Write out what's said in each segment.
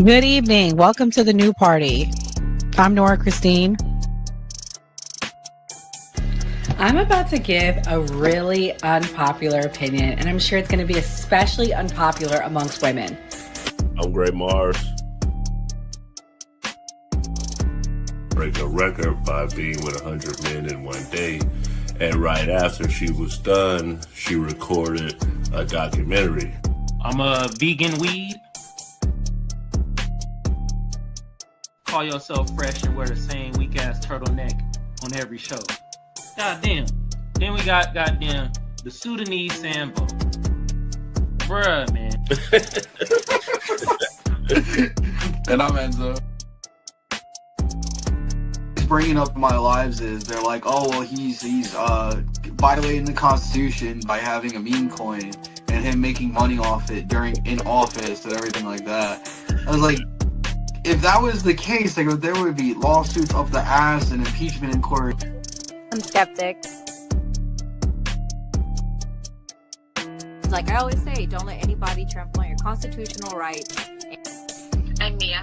Good evening. Welcome to the new party. I'm Nora Christine. I'm about to give a really unpopular opinion, and I'm sure it's going to be especially unpopular amongst women. I'm Gray Mars. Break a record by being with 100 men in one day. And right after she was done, she recorded a documentary. I'm a vegan weed. Call yourself fresh and wear the same weak ass turtleneck on every show. Goddamn. Then we got goddamn the Sudanese Sambo. Bruh, man. And I'm Enzo. Bringing up in my lives is they're like, oh well, he's violating the Constitution by having a meme coin and him making money off it in office and everything like that. I was like, if that was the case, like, there would be lawsuits up the ass and impeachment inquiry. I'm skeptic. Like I always say, don't let anybody trample on your constitutional rights. I'm Mia.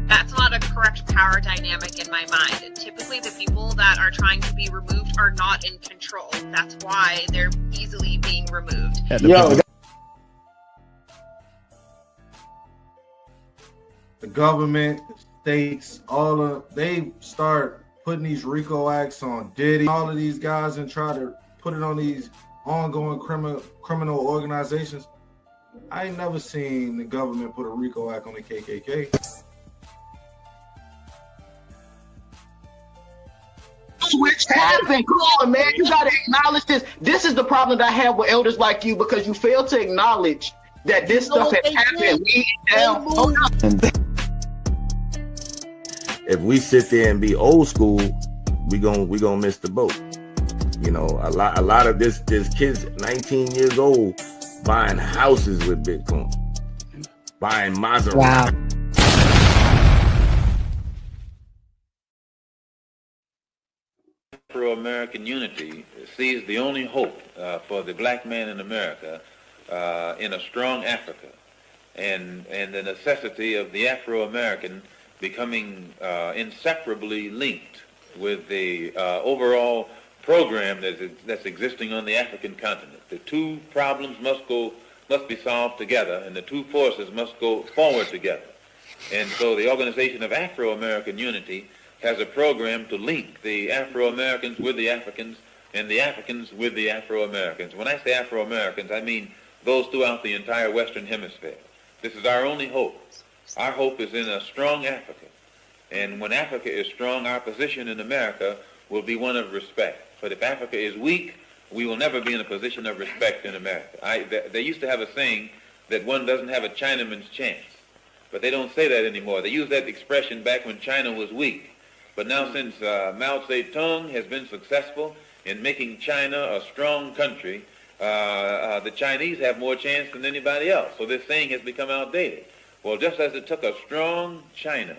That's not a correct power dynamic in my mind. Typically, the people that are trying to be removed are not in control. That's why they're easily being removed. The government, states, they start putting these RICO acts on Diddy, all of these guys, and try to put it on these ongoing criminal organizations. I ain't never seen the government put a RICO act on the KKK. Switch happened. Come on, man. You gotta acknowledge this. This is the problem that I have with elders like you, because you fail to acknowledge that this stuff has happened. If we sit there and be old school, we gonna miss the boat. You know, a lot of this kids 19 years old buying houses with Bitcoin, buying Maserati. Wow. Afro-American unity sees the only hope for the black man in America in a strong Africa, and the necessity of the Afro-American becoming inseparably linked with the overall program that's existing on the African continent. The two problems must be solved together, and the two forces must go forward together. And so the Organization of Afro-American Unity has a program to link the Afro-Americans with the Africans and the Africans with the Afro-Americans. When I say Afro-Americans, I mean those throughout the entire Western Hemisphere. This is our only hope. Our hope is in a strong Africa. And when Africa is strong, our position in America will be one of respect. But if Africa is weak, we will never be in a position of respect in America. They used to have a saying that one doesn't have a Chinaman's chance. But they don't say that anymore. They used that expression back when China was weak. But now, since Mao Zedong has been successful in making China a strong country, the Chinese have more chance than anybody else. So this saying has become outdated. Well, just as it took a strong China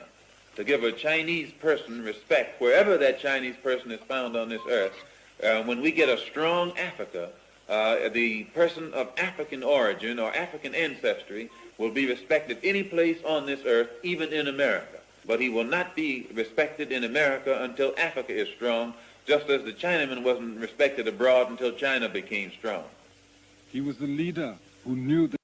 to give a Chinese person respect wherever that Chinese person is found on this earth, when we get a strong Africa, the person of African origin or African ancestry will be respected any place on this earth, even in America. But he will not be respected in America until Africa is strong, just as the Chinaman wasn't respected abroad until China became strong. He was the leader who knew that.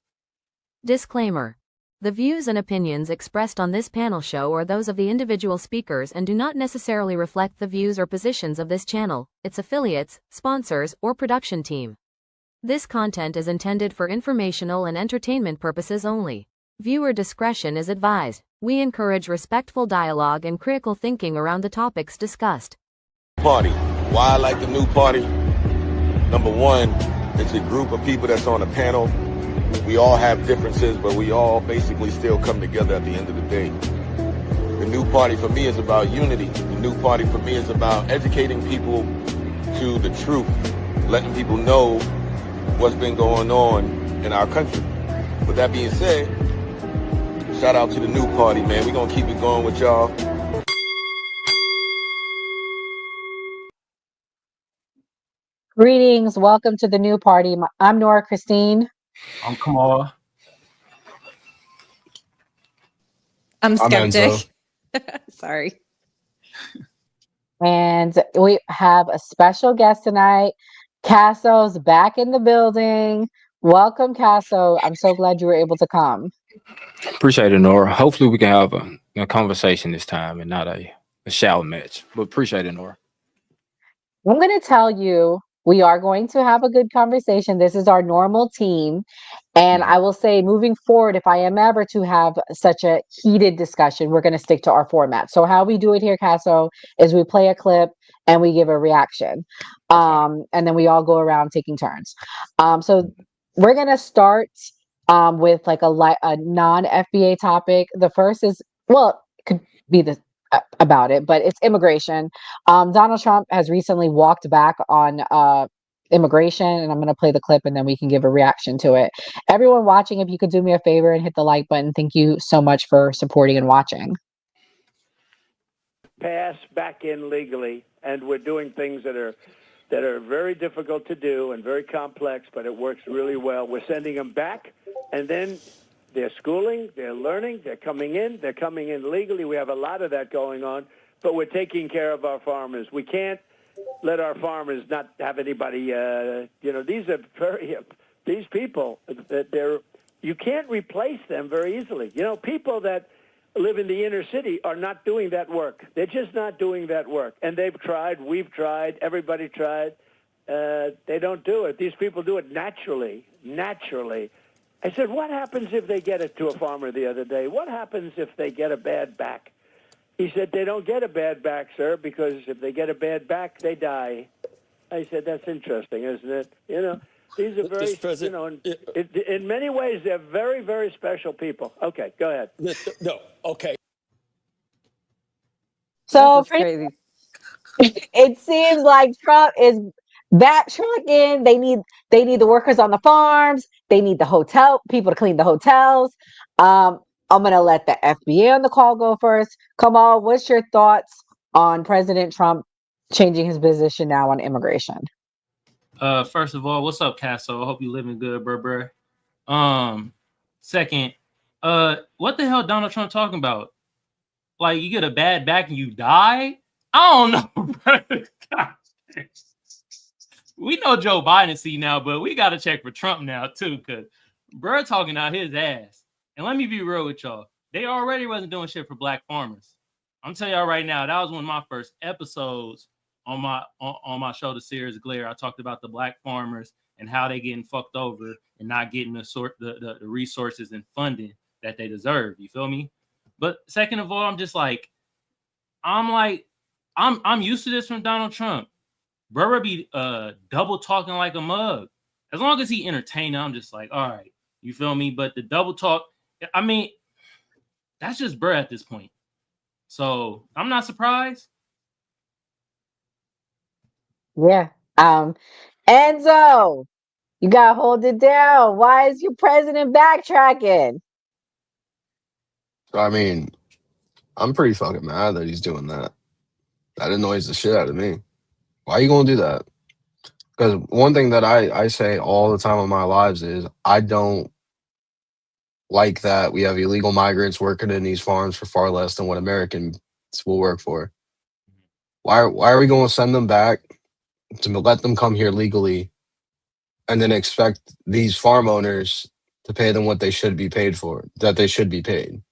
Disclaimer. The views and opinions expressed on this panel show are those of the individual speakers and do not necessarily reflect the views or positions of this channel, its affiliates, sponsors, or production team. This content is intended for informational and entertainment purposes only. Viewer discretion is advised. We encourage respectful dialogue and critical thinking around the topics discussed. Party. Why I like the new party? Number one, it's a group of people that's on a panel. We all have differences, but we all basically still come together at the end of the day. The new party for me is about unity. The new party for me is about educating people to the truth, letting people know what's been going on in our country. With that being said, shout out to the new party, man. We're going to keep it going with y'all. Greetings. Welcome to the new party. I'm Nora Christine. I'm Kamala. I'm Enzo. skeptic. Sorry. And we have a special guest tonight. Casso's back in the building. Welcome, Casso. I'm so glad you were able to come. Appreciate it, Nora. Hopefully we can have a conversation this time and not a shout match. But appreciate it, Nora. I'm going to tell you, we are going to have a good conversation. This is our normal team. And I will say, moving forward, if I am ever to have such a heated discussion, we're going to stick to our format. So how we do it here, Casso, is we play a clip and we give a reaction. And then we all go around taking turns. So we're going to start with like a non-FBA topic. The first is, well, it could be about it, but it's immigration. Donald Trump has recently walked back on immigration, and I'm going to play the clip and then we can give a reaction to it. Everyone watching, if you could do me a favor and hit the like button, thank you so much for supporting and watching. Pass back in legally, and we're doing things that are very difficult to do and very complex, but it works really well. We're sending them back, and then they're schooling, they're learning, they're coming in legally. We have a lot of that going on, but we're taking care of our farmers. We can't let our farmers not have anybody, these people, that you can't replace them very easily. People that live in the inner city are not doing that work. They're just not doing that work. And they've tried, we've tried, everybody tried. They don't do it. These people do it naturally. I said, what happens if they get it to a farmer the other day? What happens if they get a bad back? He said, they don't get a bad back, sir, because if they get a bad back, they die. I said, that's interesting, isn't it? These are very, in many ways, they're very, very special people. Okay, go ahead. No, okay. So crazy. It seems like Trump is backtracking. They need the workers on the farms. They need the hotel people to clean the hotels. I'm going to let the FBA on the call go first. Kamal, what's your thoughts on President Trump changing his position now on immigration? First of all, what's up, Casso? I hope you living good, bro. Second, what the hell Donald Trump talking about? Like, you get a bad back and you die? I don't know, bro. We know Joe Biden see now, but we got to check for Trump now, too, because bro talking out his ass. And let me be real with y'all. They already wasn't doing shit for black farmers. I'm telling y'all right now, that was one of my first episodes on my show, The Series Glare. I talked about the black farmers and how they getting fucked over and not getting the resources and funding that they deserve. You feel me? But second of all, I'm used to this from Donald Trump. Bro be double talking like a mug. As long as he entertained, I'm just like, all right, you feel me? But the double talk, I mean, that's just bro at this point. So I'm not surprised. Yeah. Enzo, you gotta hold it down. Why is your president backtracking? I mean, I'm pretty fucking mad that he's doing that. That annoys the shit out of me. Why are you gonna do that? Because one thing that I say all the time in my lives is I don't like that we have illegal migrants working in these farms for far less than what Americans will work for. Why are we going to send them back to let them come here legally and then expect these farm owners to pay them what they should be paid for, that they should be paid?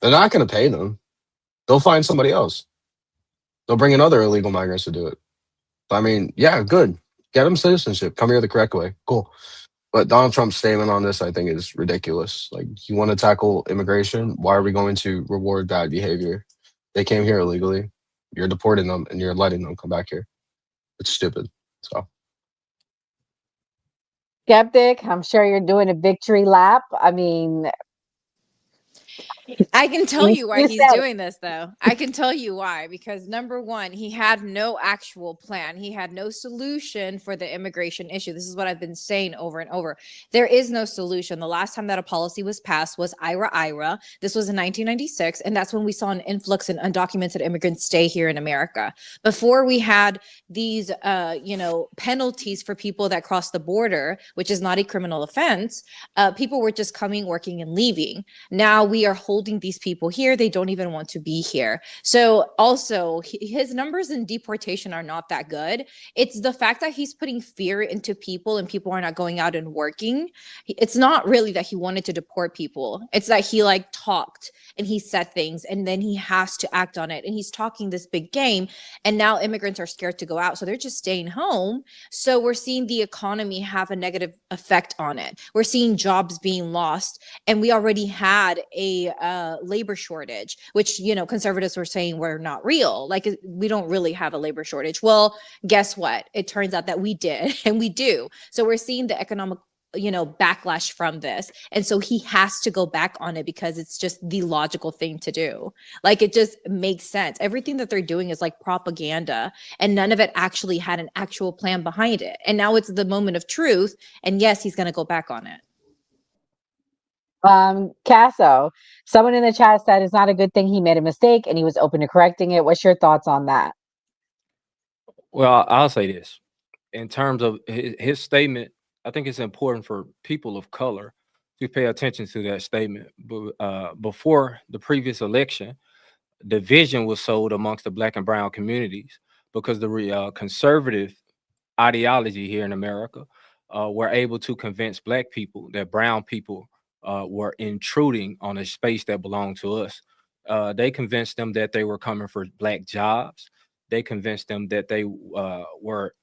They're not going to pay them. They'll find somebody else. They'll bring in other illegal migrants to do it. I mean, yeah, good. Get them citizenship. Come here the correct way. Cool. But Donald Trump's statement on this, I think, is ridiculous. Like, you want to tackle immigration? Why are we going to reward bad behavior? They came here illegally. You're deporting them and you're letting them come back here. It's stupid. So, Skeptic, I'm sure you're doing a victory lap. I mean, I can tell you why he's said- doing this, though. I can tell you why. Because number one, he had no actual plan. He had no solution for the immigration issue. This is what I've been saying over and over. There is no solution. The last time that a policy was passed was IRA. This was in 1996. And that's when we saw an influx in undocumented immigrants stay here in America. Before we had these, penalties for people that cross the border, which is not a criminal offense, people were just coming, working, and leaving. Now we are holding these people here. They don't even want to be here. So also his numbers in deportation are not that good. It's the fact that he's putting fear into people and people are not going out and working. It's not really that he wanted to deport people. It's that he like talked and he said things and then he has to act on it. And he's talking this big game. And now immigrants are scared to go out. So they're just staying home. So we're seeing the economy have a negative effect on it. We're seeing jobs being lost. And we already had a labor shortage, which, you know, conservatives were saying were not real. Like, we don't really have a labor shortage. Well, guess what? It turns out that we did, and we do. So we're seeing the economic, you know, backlash from this. And so he has to go back on it because it's just the logical thing to do. Like, it just makes sense. Everything that they're doing is like propaganda, and none of it actually had an actual plan behind it. And now it's the moment of truth. And yes, he's going to go back on it. Casso, someone in the chat said it's not a good thing he made a mistake and he was open to correcting it. What's your thoughts on that? Well, I'll say this. In terms of his statement, I think it's important for people of color to pay attention to that statement. Before the previous election, division was sold amongst the Black and brown communities because the conservative ideology here in America were able to convince Black people that brown people were intruding on a space that belonged to us. They convinced them that they were coming for Black jobs. They convinced them that they were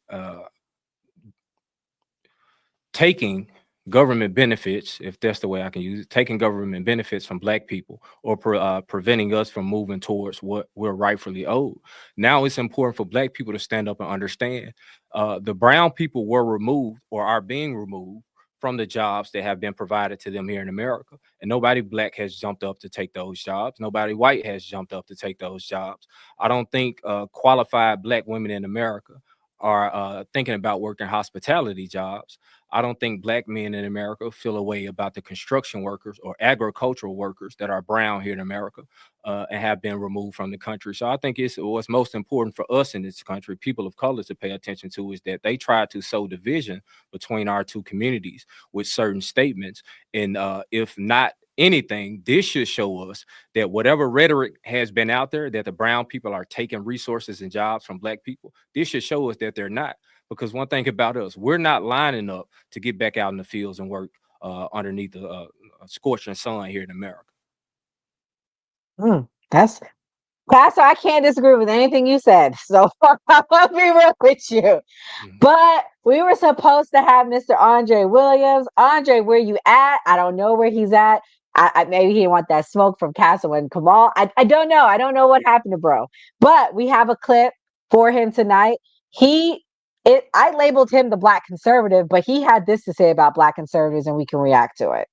taking government benefits, if that's the way I can use it, taking government benefits from Black people, or preventing us from moving towards what we're rightfully owed. Now it's important for Black people to stand up and understand the brown people were removed or are being removed from the jobs that have been provided to them here in America. And nobody Black has jumped up to take those jobs. Nobody white has jumped up to take those jobs. I don't think qualified Black women in America are thinking about working hospitality jobs. I don't think Black men in America feel a way about the construction workers or agricultural workers that are brown here in America and have been removed from the country. So I think it's what's most important for us in this country, people of color, to pay attention to, is that they try to sow division between our two communities with certain statements. And if not anything, this should show us that whatever rhetoric has been out there, that the brown people are taking resources and jobs from Black people, this should show us that they're not. Because one thing about us, we're not lining up to get back out in the fields and work underneath the scorching sun here in America. That's Pastor. I can't disagree with anything you said. So I'll be real with you. But we were supposed to have Mr. Andre Williams. Andre, where you at? I don't know where he's at. Maybe he didn't want that smoke from Castle and Kamal. I don't know. I don't know what happened to bro. But we have a clip for him tonight. I labeled him the Black conservative, but he had this to say about Black conservatives, and we can react to it.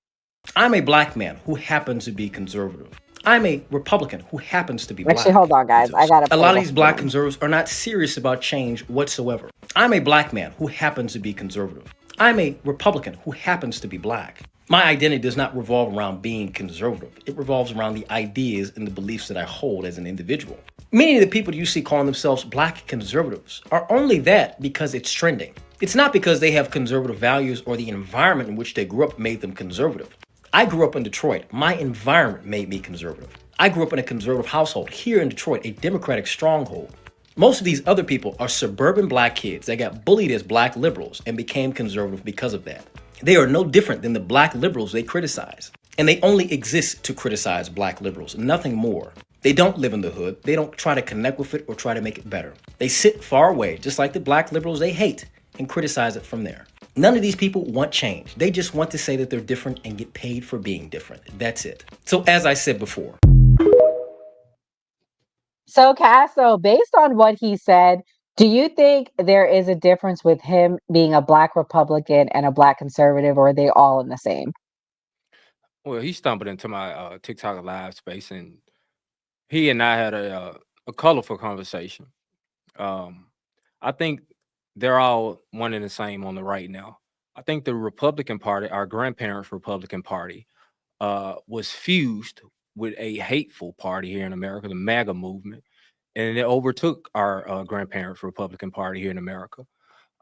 I'm a Black man who happens to be conservative. I'm a Republican who happens to be Black. Actually, hold on, guys. I got a lot of these Black conservatives are not serious about change whatsoever. I'm a Black man who happens to be conservative. I'm a Republican who happens to be Black. My identity does not revolve around being conservative. It revolves around the ideas and the beliefs that I hold as an individual. Many of the people you see calling themselves Black conservatives are only that because it's trending. It's not because they have conservative values or the environment in which they grew up made them conservative. I grew up in Detroit. My environment made me conservative. I grew up in a conservative household here in Detroit, a Democratic stronghold. Most of these other people are suburban Black kids that got bullied as Black liberals and became conservative because of that. They are no different than the Black liberals they criticize. And they only exist to criticize Black liberals, nothing more. They don't live in the hood. They don't try to connect with it or try to make it better. They sit far away, just like the Black liberals they hate, and criticize it from there. None of these people want change. They just want to say that they're different and get paid for being different. That's it. So as I said before. So Casso, based on what he said, do you think there is a difference with him being a Black Republican and a Black conservative, or are they all in the same? Well, he stumbled into my TikTok live space, and he and I had a colorful conversation. I think they're all one and the same on the right now. I think the Republican Party, our grandparents' Republican Party, was fused with a hateful party here in America, the MAGA movement, and it overtook our grandparents' Republican Party here in America.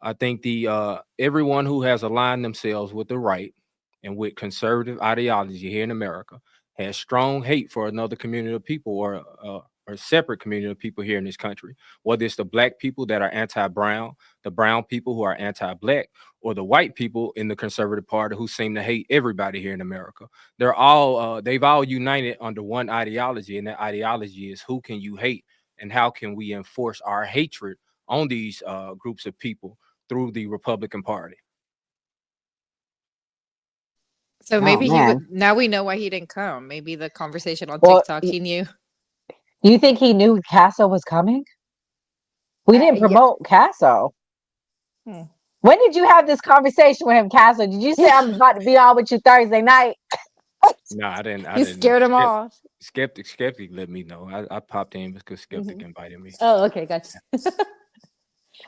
I think the everyone who has aligned themselves with the right and with conservative ideology here in America has strong hate for another community of people or a separate community of people here in this country, whether it's the black people that are anti-brown, the brown people who are anti-black, or the white people in the conservative party who seem to hate everybody here in America. They're all they've all united under one ideology, and that ideology is who can you hate and how can we enforce our hatred on these groups of people through the Republican Party. So Oh, maybe he man. would. Now we know why he didn't come. Maybe the conversation on Well, TikTok he knew. You think he knew Casso was coming? We didn't Yeah. promote Casso. Hmm. When did you have this conversation with him, Casso? Did you say I'm about to be on with you Thursday night? No, I didn't. You scared him off. Skeptic let me know. I popped in because Skeptic invited me. Oh, okay, gotcha.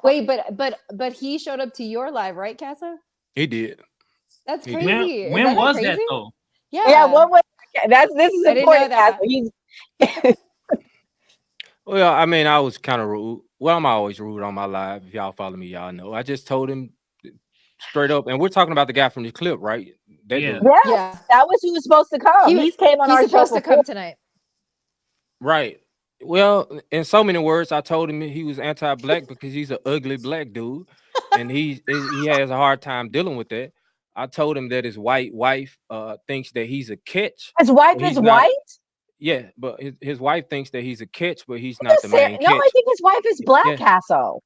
Wait, but he showed up to your live, right, Casa? He did. That's He crazy. did. Is When that not was crazy? that though? Yeah. What was this is I didn't know important, that. Casso. Well, I mean, I was kind of rude. Well, I'm always rude on my live. If y'all follow me, y'all know. I just told him straight up, and we're talking about the guy from the clip, right? That Yeah. dude. Yeah, that was who was supposed to come. He came on He's our show supposed to before. come tonight. Right. Well, in so many words, I told him he was anti-black because he's an ugly black dude, and he has a hard time dealing with that. I told him that his white wife thinks that he's a catch. His wife but he's is not- white? Yeah, but his wife thinks that he's a catch, but he's not the Sarah- main no, catch. I think his wife is black, Yeah. Casso.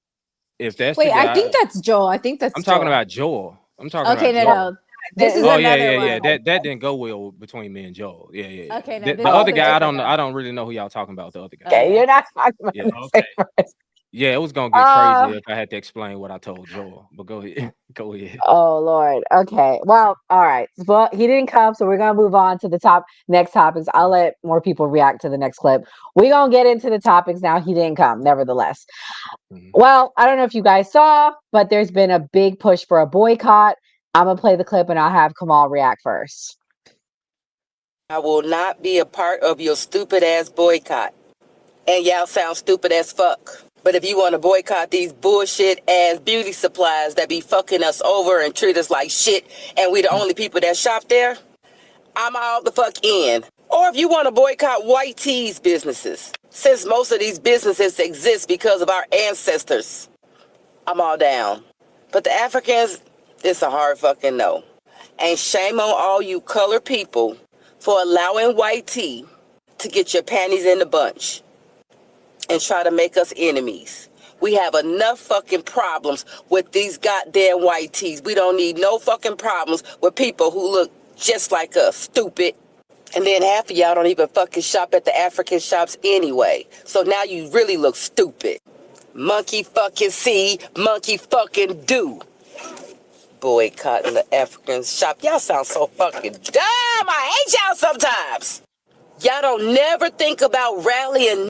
If that's Wait, the guy, I think that's Joel. I think that's I'm talking Joel. about Joel. I'm talking Okay, about no, Joel. no. This is Oh another yeah. one. That didn't go well between me and Joel. Yeah. Okay, no, The this other is a guy, I different don't know. guy. I don't really know who y'all talking about. The other guy. Okay, you're not talking about Yeah. the same person. Yeah, it was gonna get crazy if I had to explain what I told Joel. But go ahead. Go ahead. Oh Lord. Okay. Well, all right. Well, he didn't come, so we're gonna move on to the next topics. I'll let more people react to the next clip. We're gonna get into the topics now. He didn't come, nevertheless. Well, I don't know if you guys saw, but there's been a big push for a boycott. I'm gonna play the clip and I'll have Kamal react first. I will not be a part of your stupid ass boycott. And y'all sound stupid as fuck. But if you want to boycott these bullshit ass beauty supplies that be fucking us over and treat us like shit, and we the only people that shop there, I'm all the fuck in. Or if you want to boycott white tees businesses, since most of these businesses exist because of our ancestors, I'm all down. But the Africans, it's a hard fucking no. And shame on all you colored people for allowing white tea to get your panties in the bunch and try to make us enemies. We have enough fucking problems with these goddamn white tees. We don't need no fucking problems with people who look just like us, stupid. And then half of y'all don't even fucking shop at the African shops anyway. So now you really look stupid. Monkey fucking see, monkey fucking do. Boycotting the African shop. Y'all sound so fucking dumb. I hate y'all sometimes. Y'all don't never think about rallying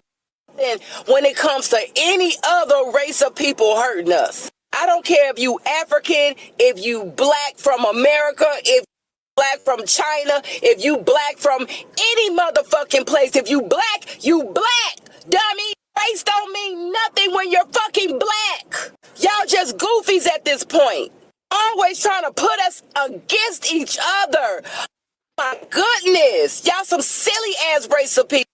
when it comes to any other race of people hurting us. I don't care if you African, if you black from America, if you black from China, if you black from any motherfucking place. If you black, you black. Dummy, race don't mean nothing when you're fucking black. Y'all just goofies at this point. Always trying to put us against each other. My goodness, y'all some silly ass race of people.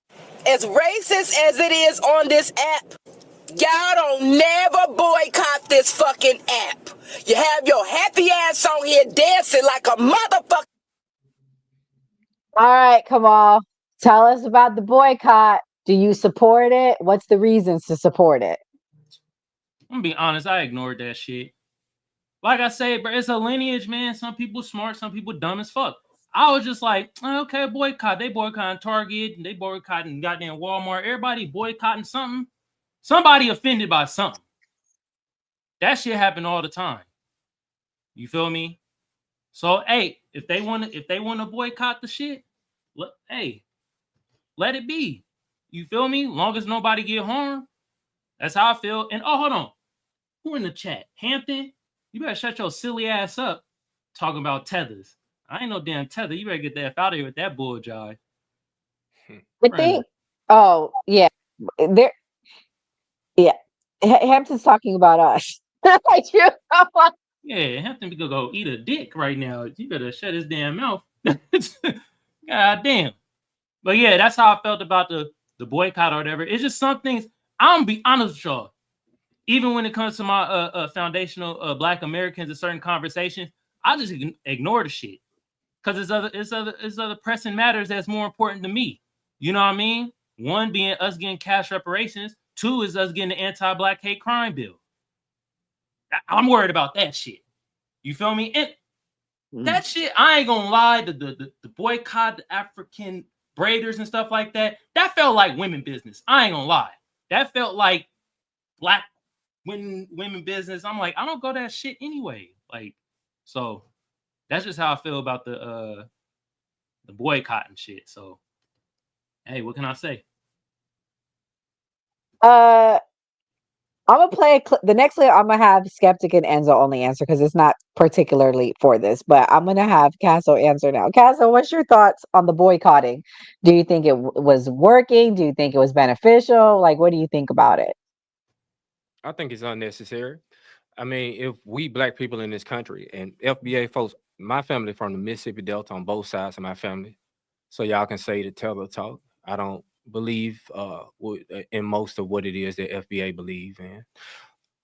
As racist as it is on this app, y'all don't never boycott this fucking app. You have your happy ass on here dancing like a motherfucker. All right, Kamal. Tell us about the boycott. Do you support it? What's the reasons to support it? I'm gonna be honest, I ignored that shit. Like I said, bro, it's a lineage, man. Some people smart, some people dumb as fuck. I was just like, okay, boycott. They boycotting Target, they boycotting goddamn Walmart. Everybody boycotting something. Somebody offended by something. That shit happen all the time. You feel me? So, hey, if they want to boycott the shit, let it be. You feel me? Long as nobody get harmed. That's how I feel. And hold on. Who in the chat? Hampton? You better shut your silly ass up talking about tethers. I ain't no damn tether. You better get the F out of here with that bull jive. I think. Oh yeah, there. Yeah, Hampton's talking about us. Yeah, Hampton could go eat a dick right now. You better shut his damn mouth. God damn. But yeah, that's how I felt about the boycott or whatever. It's just some things. I'm gonna be honest with y'all. Even when it comes to my foundational Black Americans in certain conversations, I just ignore the shit because it's other pressing matters that's more important to me. You know what I mean? One being us getting cash reparations. Two is us getting the anti-Black hate crime bill. I'm worried about that shit. You feel me? And that shit, I ain't gonna lie, the boycott, the African braiders and stuff like that, that felt like women business. I ain't gonna lie. That felt like Black women business. I'm like, I don't go that shit anyway. Like, so that's just how I feel about the boycott and shit. So, hey, what can I say? I'm gonna play the next clip. I'm gonna have Skeptic and Enzo only answer because it's not particularly for this, but I'm gonna have Casso answer now. Casso, what's your thoughts on the boycotting? Do you think it was working? Do you think it was beneficial? Like, what do you think about it? I think it's unnecessary. I mean, if we Black people in this country and FBA folks, my family from the Mississippi Delta on both sides of my family, so y'all can say the teller talk. I don't believe in most of what it is that FBA believe in.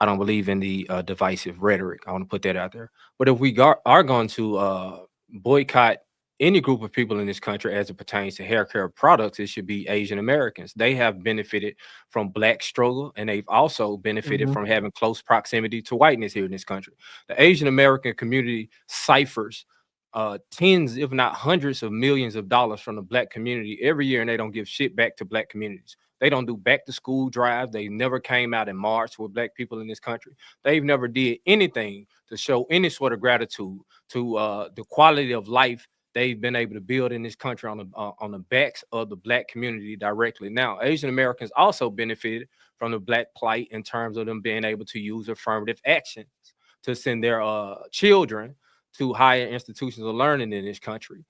I don't believe in the divisive rhetoric. I want to put that out there. But if we are going to boycott any group of people in this country as it pertains to hair care products, it should be Asian Americans. They have benefited from Black struggle, and they've also benefited from having close proximity to whiteness here in this country. The Asian American community ciphers tens, if not hundreds of millions of dollars from the Black community every year, and they don't give shit back to Black communities. They don't do back to school drives. They never came out and marched with Black people in this country. They've never did anything to show any sort of gratitude to the quality of life they've been able to build in this country on the backs of the Black community directly. Now, Asian Americans also benefited from the Black plight in terms of them being able to use affirmative actions to send their children to higher institutions of learning in this country.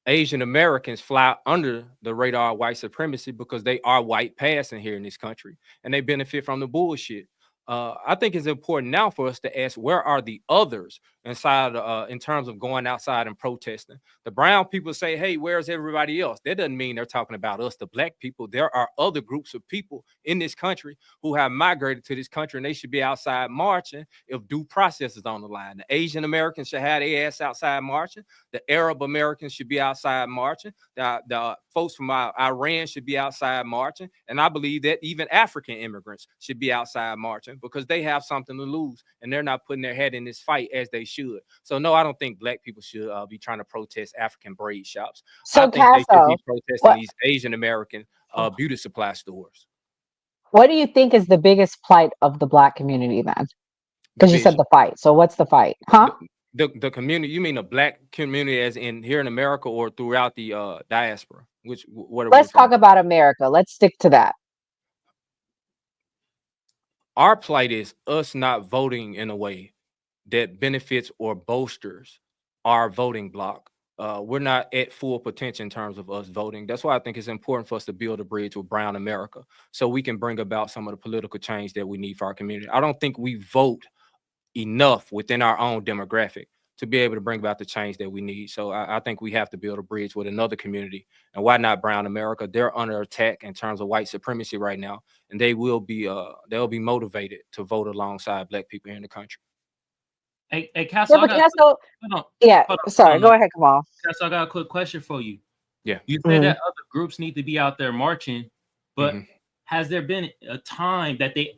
Asian Americans fly under the radar of white supremacy because they are white passing here in this country, and they benefit from the bullshit. I think it's important now for us to ask, where are the others inside in terms of going outside and protesting? The brown people say, hey, where's everybody else? That doesn't mean they're talking about us, the Black people. There are other groups of people in this country who have migrated to this country, and they should be outside marching if due process is on the line. The Asian Americans should have their ass outside marching. The Arab Americans should be outside marching. The folks from Iran should be outside marching. And I believe that even African immigrants should be outside marching because they have something to lose and they're not putting their head in this fight as they should. So no, I don't think Black people should be trying to protest African braid shops. So, I think they should be Casso, protesting these Asian American beauty supply stores. what do you think is the biggest plight of the Black community then? Because you said the fight. So what's the fight? Huh? The community, you mean the Black community as in here in America or throughout the diaspora? Let's talk about America. Let's stick to that. Our plight is us not voting in a way that benefits or bolsters our voting block. We're not at full potential in terms of us voting. That's why I think it's important for us to build a bridge with brown America so we can bring about some of the political change that we need for our community. I don't think we vote enough within our own demographic to be able to bring about the change that we need. So I think we have to build a bridge with another community. And why not brown America? They're under attack in terms of white supremacy right now, and they will be they'll be motivated to vote alongside Black people here in the country. Hey, Casso, sorry, go ahead, Kamal. Casso, I got a quick question for you. Yeah. You said that other groups need to be out there marching, but has there been a time that they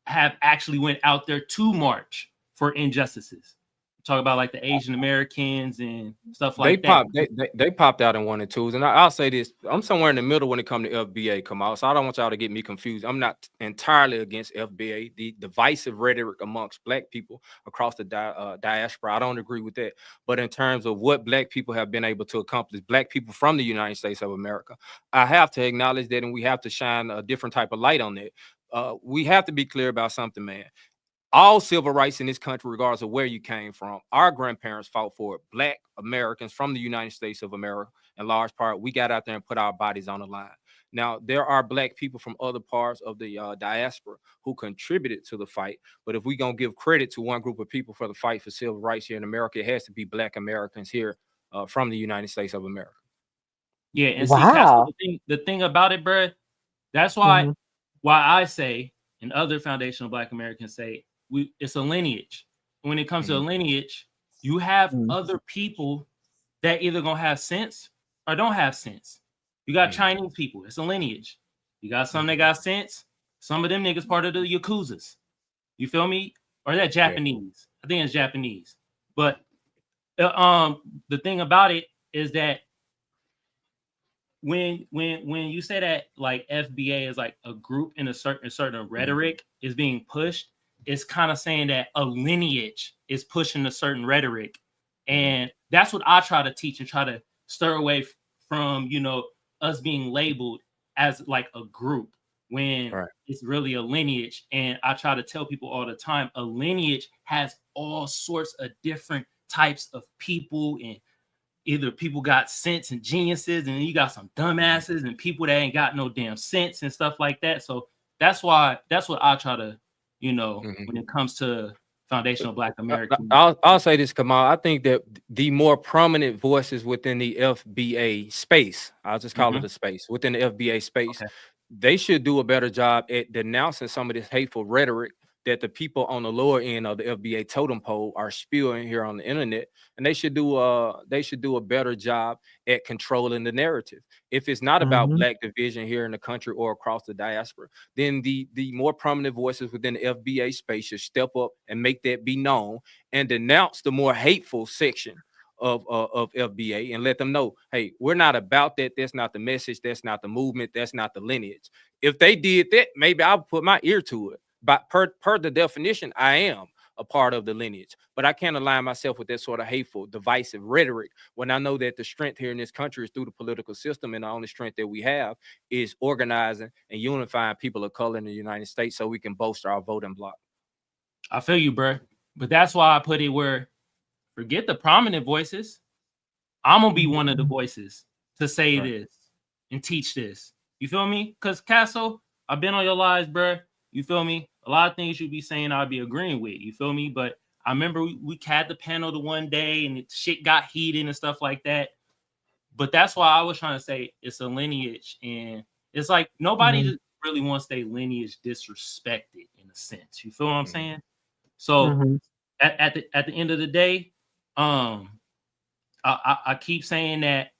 have actually went out there to march for injustices? Talk about like the Asian Americans and stuff like that. They popped out in 1 and 2s, and I'll say this: I'm somewhere in the middle when it comes to FBA. Kamal, so I don't want y'all to get me confused. I'm not entirely against FBA. The divisive rhetoric amongst Black people across the diaspora, I don't agree with that. But in terms of what Black people have been able to accomplish, Black people from the United States of America, I have to acknowledge that, and we have to shine a different type of light on that. We have to be clear about something, man. All civil rights in this country, regardless of where you came from, our grandparents fought for it. Black Americans from the United States of America, in large part, we got out there and put our bodies on the line. Now, there are Black people from other parts of the diaspora who contributed to the fight. But if we're going to give credit to one group of people for the fight for civil rights here in America, it has to be Black Americans here from the United States of America. Yeah, and see, Castle, Wow. the thing about it, bruh, that's Mhm. why I say, and other foundational Black Americans say, it's a lineage. When it comes to a lineage, you have Mm. other people that either gonna have sense or don't have sense. You got Chinese people, it's a lineage. You got some that got sense. Some of them niggas part of the Yakuzas. You feel me? Or that Japanese. I think it's Japanese. But the thing about it is that when you say that like FBA is like a group in a certain rhetoric is being pushed, it's kind of saying that a lineage is pushing a certain rhetoric, and that's what I try to teach and try to stir away from us being labeled as like a group when it's really a lineage. And I try to tell people all the time, a lineage has all sorts of different types of people, and either people got sense and geniuses, and then you got some dumbasses and people that ain't got no damn sense and stuff like that. So that's what I try to, when it comes to foundational Black American. I'll say this, Kamal. I think that the more prominent voices within the FBA space, I'll just call it a space, within the FBA space, they should do a better job at denouncing some of this hateful rhetoric that the people on the lower end of the FBA totem pole are spewing here on the internet, and they should do a better job at controlling the narrative. If it's not about Black division here in the country or across the diaspora, then the more prominent voices within the FBA space should step up and make that be known and denounce the more hateful section of FBA and let them know, hey, we're not about that. That's not the message. That's not the movement. That's not the lineage. If they did that, maybe I'll put my ear to it. But per the definition, I am a part of the lineage, but I can't align myself with that sort of hateful, divisive rhetoric when I know that the strength here in this country is through the political system, and the only strength that we have is organizing and unifying people of color in the United States so we can bolster our voting bloc. I feel you, bro. But that's why I put it where, forget the prominent voices. I'm gonna be one of the voices to say this and teach this. You feel me? Because Castle, I've been on your lives, bro. You feel me? A lot of things you be saying I'll be agreeing with. You feel me? But I remember we had the panel the one day and shit got heated and stuff like that. But that's why I was trying to say it's a lineage, and it's like nobody really wants their lineage disrespected in a sense. You feel what I'm saying? So at the end of the day, I keep saying that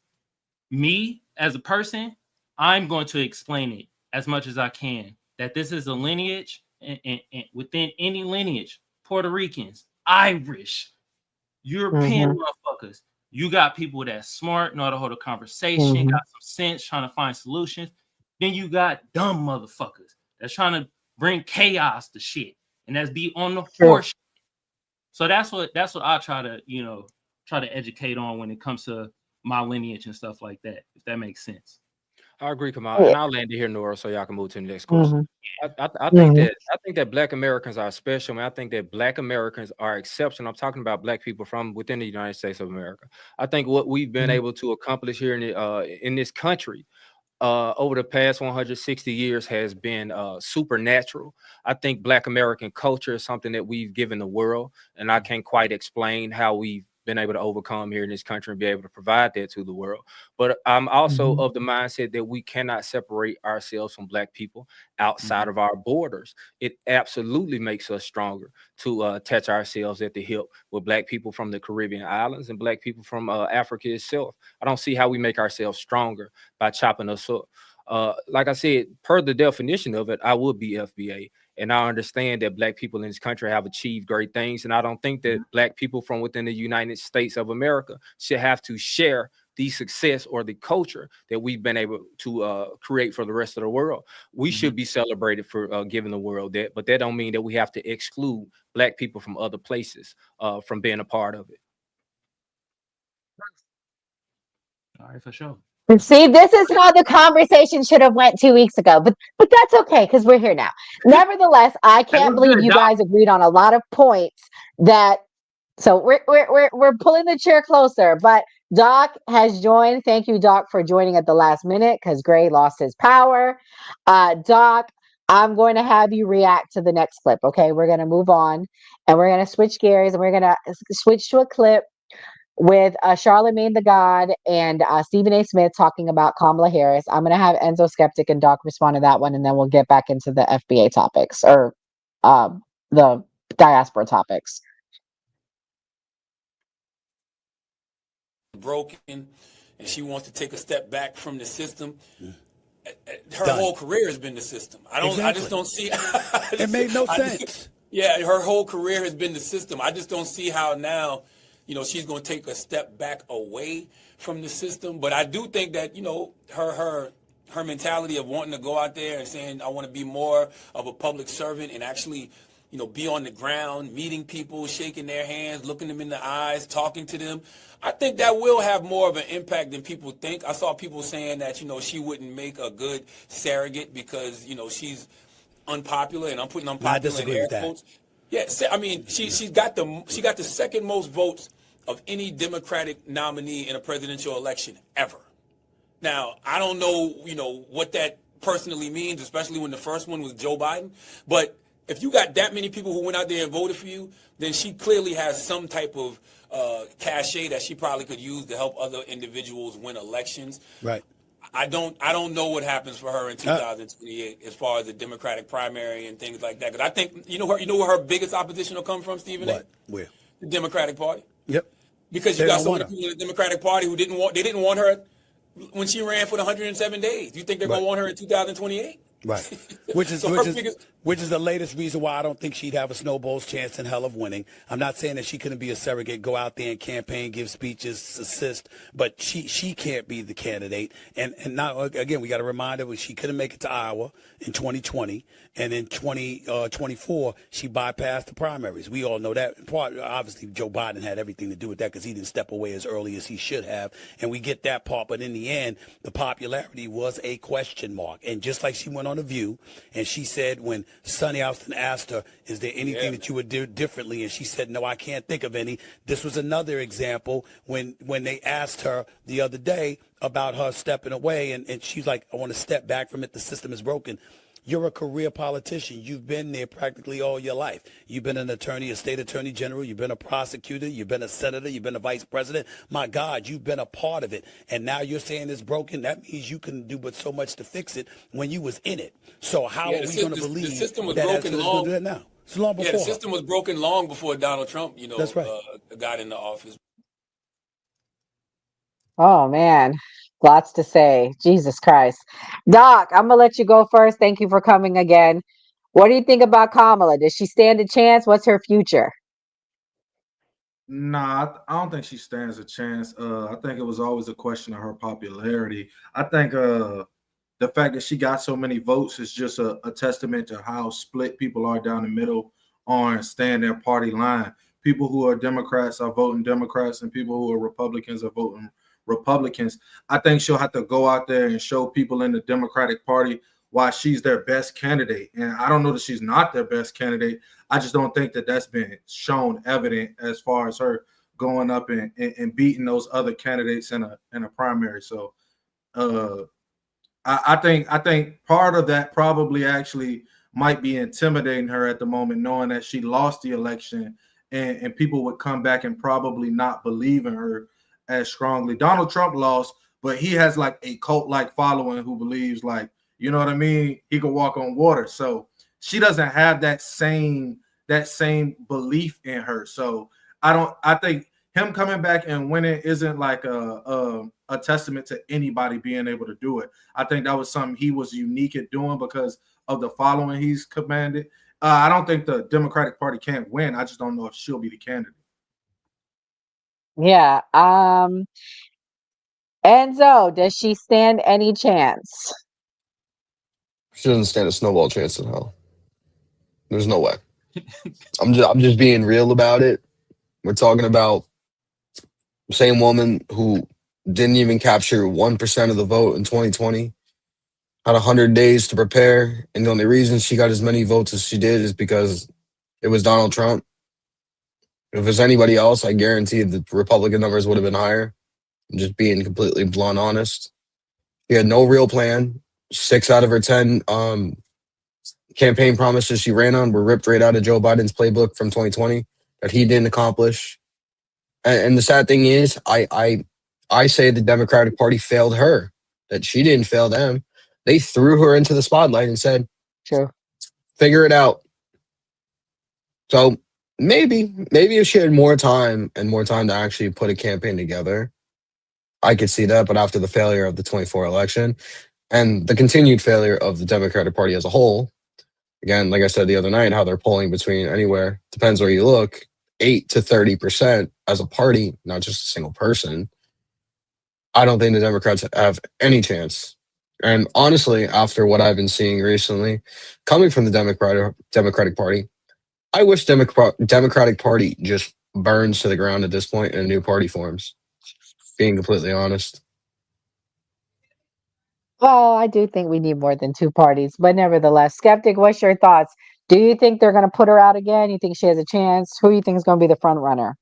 me as a person, I'm going to explain it as much as I can, that this is a lineage, and within any lineage, Puerto Ricans, Irish, European motherfuckers, you got people that's smart, know how to hold a conversation, got some sense, trying to find solutions. Then you got dumb motherfuckers that's trying to bring chaos to shit, and that's be on the horse. So that's what I try to educate on when it comes to my lineage and stuff like that, if that makes sense. I agree, Kamal, and I'll land it here, Nora, so y'all can move to the next question. I think that Black Americans are special, man. I think that Black Americans are exceptional. I'm talking about Black people from within the United States of America. I think what we've been able to accomplish here in this country over the past 160 years has been supernatural. I think Black American culture is something that we've given the world, and I can't quite explain how we've been able to overcome here in this country and be able to provide that to the world. But I'm also of the mindset that we cannot separate ourselves from Black people outside of our borders. It absolutely makes us stronger to attach ourselves at the hip with Black people from the Caribbean islands and Black people from Africa itself. I don't see how we make ourselves stronger by chopping us up. Like I said, per the definition of it, I would be FBA. And I understand that Black people in this country have achieved great things. And I don't think that Black people from within the United States of America should have to share the success or the culture that we've been able to create for the rest of the world. We should be celebrated for giving the world that, but that don't mean that we have to exclude Black people from other places from being a part of it. All right, for sure. And see, this is how the conversation should have went 2 weeks ago, but that's okay because we're here now. Nevertheless, I can't believe you guys agreed on a lot of points. So we're pulling the chair closer. But Doc has joined. Thank you, Doc, for joining at the last minute because Gray lost his power. Doc, I'm going to have you react to the next clip. Okay, we're going to move on and we're going to switch gears and we're going to switch to a clip with Charlemagne the God and Stephen A. Smith talking about Kamala Harris. I'm going to have Enzo Skeptic and Doc respond to that one, and then we'll get back into the FBA topics or the diaspora topics. Broken, and she wants to take a step back from the system. Her Done. whole career has been the system. I just don't see. It made no sense. Yeah, her whole career has been the system. I just don't see how now, she's going to take a step back away from the system. But I do think that, her mentality of wanting to go out there and saying, I want to be more of a public servant and actually, be on the ground, meeting people, shaking their hands, looking them in the eyes, talking to them. I think that will have more of an impact than people think. I saw people saying that, she wouldn't make a good surrogate because, she's unpopular, and I'm putting unpopular I disagree in air with that. quotes. Yeah, I mean, she got the second most votes of any Democratic nominee in a presidential election ever. Now, I don't know, what that personally means, especially when the first one was Joe Biden. But if you got that many people who went out there and voted for you, then she clearly has some type of cachet that she probably could use to help other individuals win elections. Right. I don't know what happens for her in 2028 as far as the Democratic primary and things like that. Because I think where her biggest opposition will come from, Stephen. What? Where? The Democratic Party. Yep. Because you got so many people in the Democratic Party who didn't want her when she ran for the 107 days. Do you think they're going to want her in 2028? Right. Which is the latest reason why I don't think she'd have a snowball's chance in hell of winning. I'm not saying that she couldn't be a surrogate, go out there and campaign, give speeches, assist, but she can't be the candidate. And now, again, we got to remind her she couldn't make it to Iowa in 2020, and in 2024 she bypassed the primaries. We all know that. In part, obviously, Joe Biden had everything to do with that because he didn't step away as early as he should have, and we get that part. But in the end, the popularity was a question mark. And just like she went on The View, and she said when Sonny Austin asked her, is there anything that you would do differently? And she said, no, I can't think of any. This was another example when they asked her the other day about her stepping away, and she's like, I want to step back from it. The system is broken. You're a career politician. You've been there practically all your life. You've been an attorney, a state attorney general. You've been a prosecutor. You've been a senator. You've been a vice president. My God, you've been a part of it. And now you're saying it's broken. That means you couldn't do but so much to fix it when you was in it. So how are we going to believe the system was that broken that's long? Do that now? It's long before. Yeah, the system was broken long before Donald Trump, That's right. got into office. Oh man, lots to say. Jesus Christ. Doc, I'm gonna let you go first. Thank you for coming again. What do you think about Kamala? Does she stand a chance? What's her future? Nah, I don't think she stands a chance. I think it was always a question of her popularity. I think the fact that she got so many votes is just a testament to how split people are down the middle on staying their party line. People who are Democrats are voting Democrats, and people who are Republicans are voting Republicans. I think she'll have to go out there and show people in the Democratic Party why she's their best candidate. And I don't know that she's not their best candidate. I just don't think that that's been shown evident as far as her going up and beating those other candidates in a primary. So I think part of that probably actually might be intimidating her at the moment, knowing that she lost the election and people would come back and probably not believe in her as strongly. Donald Trump lost, but he has like a cult-like following who believes, like, you know what I mean, he could walk on water. So she doesn't have that same belief in her. So I think him coming back and winning isn't like a testament to anybody being able to do it. I think that was something he was unique at doing because of the following he's commanded. I don't think the Democratic Party can't win. I just don't know if she'll be the candidate. Yeah. Enzo, does she stand any chance? She doesn't stand a snowball chance in hell. There's no way. I'm just being real about it. We're talking about the same woman who didn't even capture 1% of the vote in 2020, had 100 days to prepare, and the only reason she got as many votes as she did is because it was Donald Trump. If it was anybody else, I guarantee the Republican numbers would have been higher. I'm just being completely blunt honest. She had no real plan. 6 out of her 10 campaign promises she ran on were ripped right out of Joe Biden's playbook from 2020 that he didn't accomplish. And the sad thing is, I say the Democratic Party failed her, that she didn't fail them. They threw her into the spotlight and said, True. figure it out. So maybe if she had more time to actually put a campaign together, I could see that. But after the failure of the 24 election and the continued failure of the Democratic Party as a whole, again, like I said the other night, how they're polling between anywhere, depends where you look, 8 to 30% as a party, not just a single person. I don't think the Democrats have any chance. And honestly, after what I've been seeing recently, coming from the Democratic Party, I wish Democratic Party just burns to the ground at this point and a new party forms. Being completely honest. Well, I do think we need more than two parties, but nevertheless, Skeptic, what's your thoughts? Do you think they're going to put her out again? You think she has a chance? Who do you think is going to be the front runner?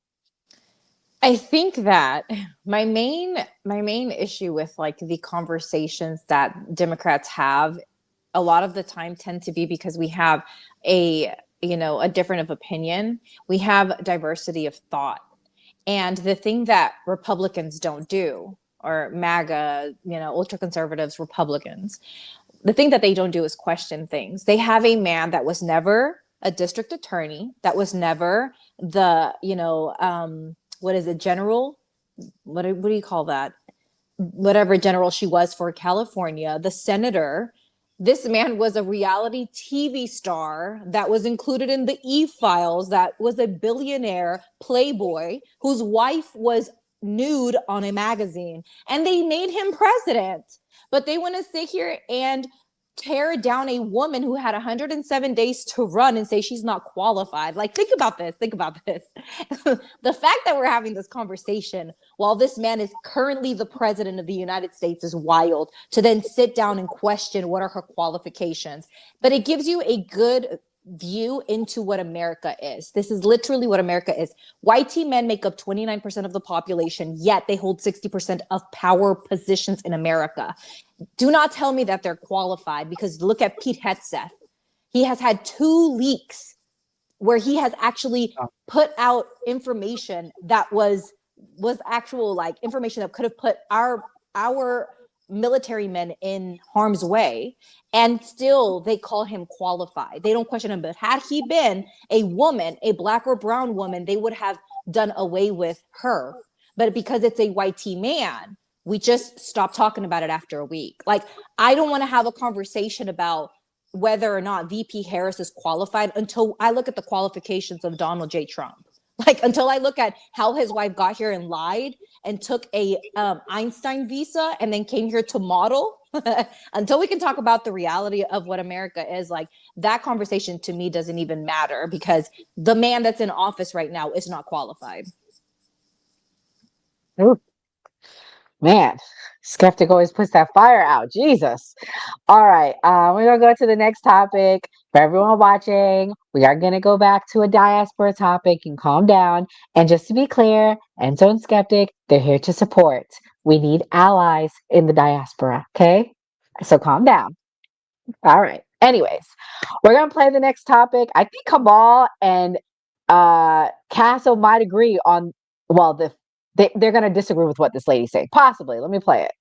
I think that my main issue with like the conversations that Democrats have a lot of the time tend to be because we have a different of opinion. We have diversity of thought. And the thing that Republicans don't do, or MAGA, ultra conservatives, Republicans, the thing that they don't do is question things. They have a man that was never a district attorney, that was never the, what is it, general? What do you call that? Whatever general she was for California, the senator. This man was a reality TV star that was included in the E-Files, that was a billionaire playboy whose wife was nude on a magazine, and they made him president. But they want to sit here and tear down a woman who had 107 days to run and say she's not qualified. Like, think about this. The fact that we're having this conversation while this man is currently the president of the United States is wild, to then sit down and question what are her qualifications. But it gives you a good view into what America is. This is literally what America is. White men make up 29% of the population, yet they hold 60% of power positions in America. Do not tell me that they're qualified, because look at Pete Hegseth. He has had 2 leaks where he has actually put out information that was actual like information that could have put our military men in harm's way, and still they call him qualified. They don't question him. But had he been a woman, a black or brown woman, they would have done away with her. But because it's a white man, we just stopped talking about it after a week. Like, I don't want to have a conversation about whether or not VP Harris is qualified until I look at the qualifications of Donald J. Trump. Like, until I look at how his wife got here and lied and took a Einstein visa and then came here to model, until we can talk about the reality of what America is, like, that conversation to me doesn't even matter, because the man that's in office right now is not qualified. Ooh. Man, Skeptic always puts that fire out. Jesus. All right. We're going to go to the next topic. For everyone watching, we are going to go back to a diaspora topic, and calm down. And just to be clear, Enzo and Skeptic, they're here to support. We need allies in the diaspora. Okay? So calm down. All right. Anyways, we're going to play the next topic. I think Kamal and Castle might agree on, well, they're going to disagree with what this lady's saying. Possibly. Let me play it.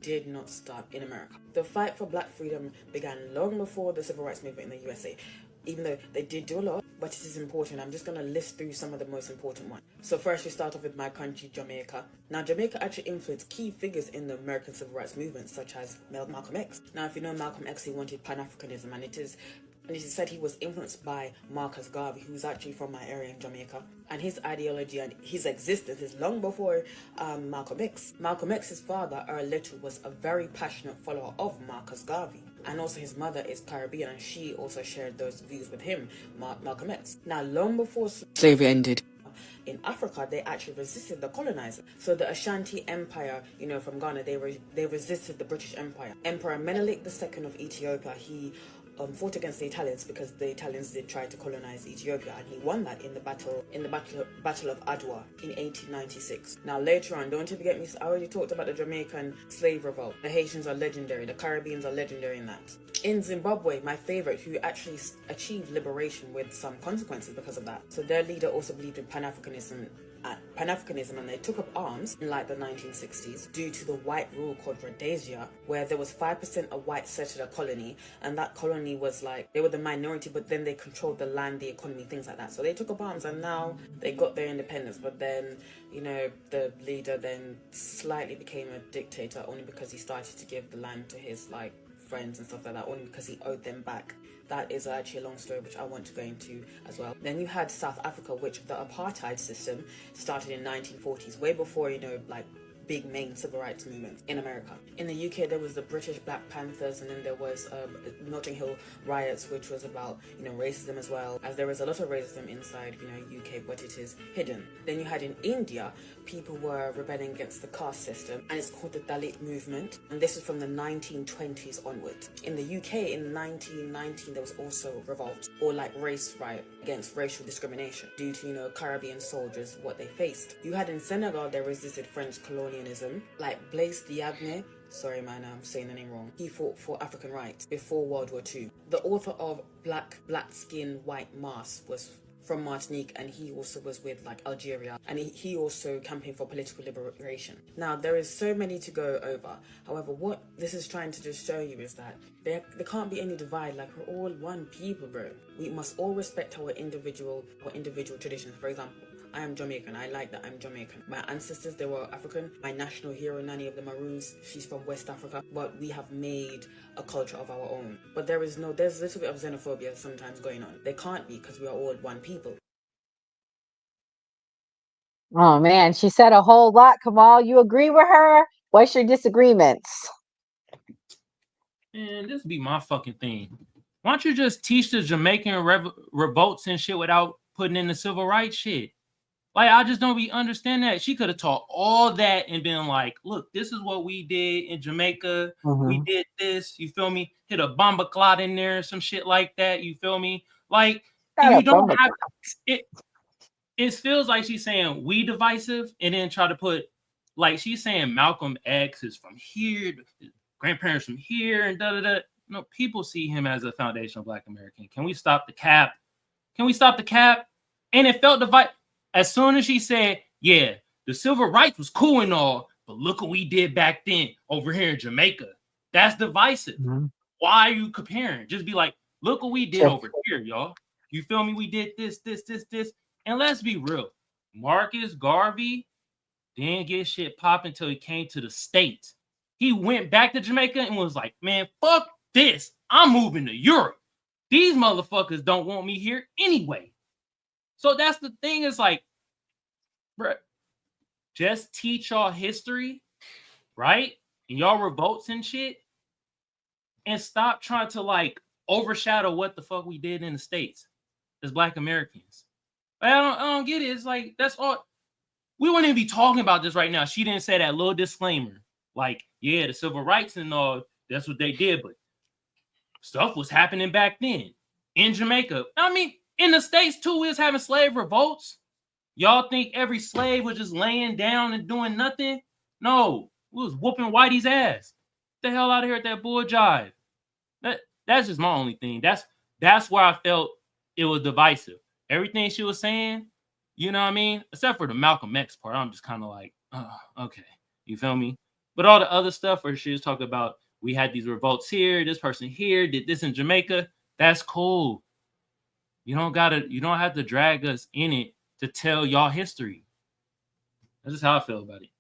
Did not stop in America. The fight for black freedom began long before the civil rights movement in the USA. Even though they did do a lot, but it is important. I'm just going to list through some of the most important ones. So first, we start off with my country, Jamaica. Now, Jamaica actually influenced key figures in the American civil rights movement, such as Malcolm X. Now, if you know Malcolm X, he wanted Pan-Africanism, and it is said he was influenced by Marcus Garvey, who's actually from my area in Jamaica. And his ideology and his existence is long before Malcolm X. Malcolm X's father, Earl Little, was a very passionate follower of Marcus Garvey. And also his mother is Caribbean, and she also shared those views with him, Malcolm X. Now, long before slavery ended in Africa, they actually resisted the colonizer. So the Ashanti Empire, from Ghana, they resisted the British Empire. Emperor Menelik II of Ethiopia, he fought against the Italians because the Italians did try to colonize Ethiopia, and he won that in the battle of Adwa in 1896. Now later on, don't you forget me, I already talked about the Jamaican slave revolt. The Haitians are legendary, the Caribbeans are legendary in that. In Zimbabwe, my favorite, who actually achieved liberation with some consequences because of that. So their leader also believed in Pan-Africanism, and they took up arms in like the 1960s due to the white rule called Rhodesia, where there was 5% of whites settled a colony, and that colony was like, they were the minority, but then they controlled the land, the economy, things like that. So they took up arms, and now they got their independence. But then, you know, the leader then slightly became a dictator only because he started to give the land to his like friends and stuff like that, only because he owed them back. That is actually a long story which I want to go into as well. Then you had South Africa, which the apartheid system started in 1940s, way before, you know, like big main civil rights movements in America. In the UK, there was the British Black Panthers, and then there was Notting Hill riots, which was about, you know, racism as well, as there is a lot of racism inside, you know, UK, but it is hidden. Then you had in India, people were rebelling against the caste system, and it's called the Dalit movement, and this is from the 1920s onwards. In the UK, in 1919, there was also revolt, or like race riot against racial discrimination due to, you know, Caribbean soldiers, what they faced. You had in Senegal, they resisted French colonialism, like Blaise Diagne. Sorry man, I'm saying the name wrong. He fought for African rights before World War II. The author of Black Skin, White Mask was from Martinique, and he also was with like Algeria, and he also campaigned for political liberation. Now there is so many to go over. However, what this is trying to just show you is that there can't be any divide. Like, we're all one people, bro. We must all respect our individual traditions. For example, I am Jamaican. I like that I'm Jamaican. My ancestors, they were African. My national hero, Nanny of the Maroons, she's from West Africa. But we have made a culture of our own. But there's a little bit of xenophobia sometimes going on. There can't be, because we are all one people. Oh man, she said a whole lot. Kamal, you agree with her? What's your disagreements? Man, this be my fucking thing. Why don't you just teach the Jamaican revolts and shit without putting in the civil rights shit? Like, I just don't understand that. She could have taught all that and been like, look, this is what we did in Jamaica. We did this, you feel me? Hit a bomba clot in there, some shit like that, you feel me? Like, and you don't have it. It feels like she's saying we divisive, and then try to put, like, she's saying Malcolm X is from here, grandparents from here, and da-da-da. No, people see him as a foundational Black American. Can we stop the cap? Can we stop the cap? And it felt divisive. As soon as she said, yeah, the civil rights was cool and all, but look what we did back then over here in Jamaica. That's divisive. Why are you comparing? Just be like, look what we did over here, y'all. You feel me? We did this. And let's be real. Marcus Garvey didn't get shit popping until he came to the States. He went back to Jamaica and was like, man, fuck this. I'm moving to Europe. These motherfuckers don't want me here anyway. So that's the thing, is like, bro, just teach y'all history, right? And y'all revolts and shit, and stop trying to like overshadow what the fuck we did in the States as Black Americans. I don't get it. It's like, that's all. We wouldn't even be talking about this right now. She didn't say that little disclaimer. Like, yeah, the civil rights and all, that's what they did, but stuff was happening back then in Jamaica. I mean, in the States too, we was having slave revolts. Y'all think every slave was just laying down and doing nothing? No, we was whooping Whitey's ass. Get the hell out of here at that bull jive. That's just my only thing. That's where I felt it was divisive. Everything she was saying, you know what I mean? Except for the Malcolm X part, I'm just kind of like, oh, okay. You feel me? But all the other stuff where she was talking about, we had these revolts here, this person here did this in Jamaica, that's cool. You don't have to drag us in it to tell y'all history. That's just how I feel about it.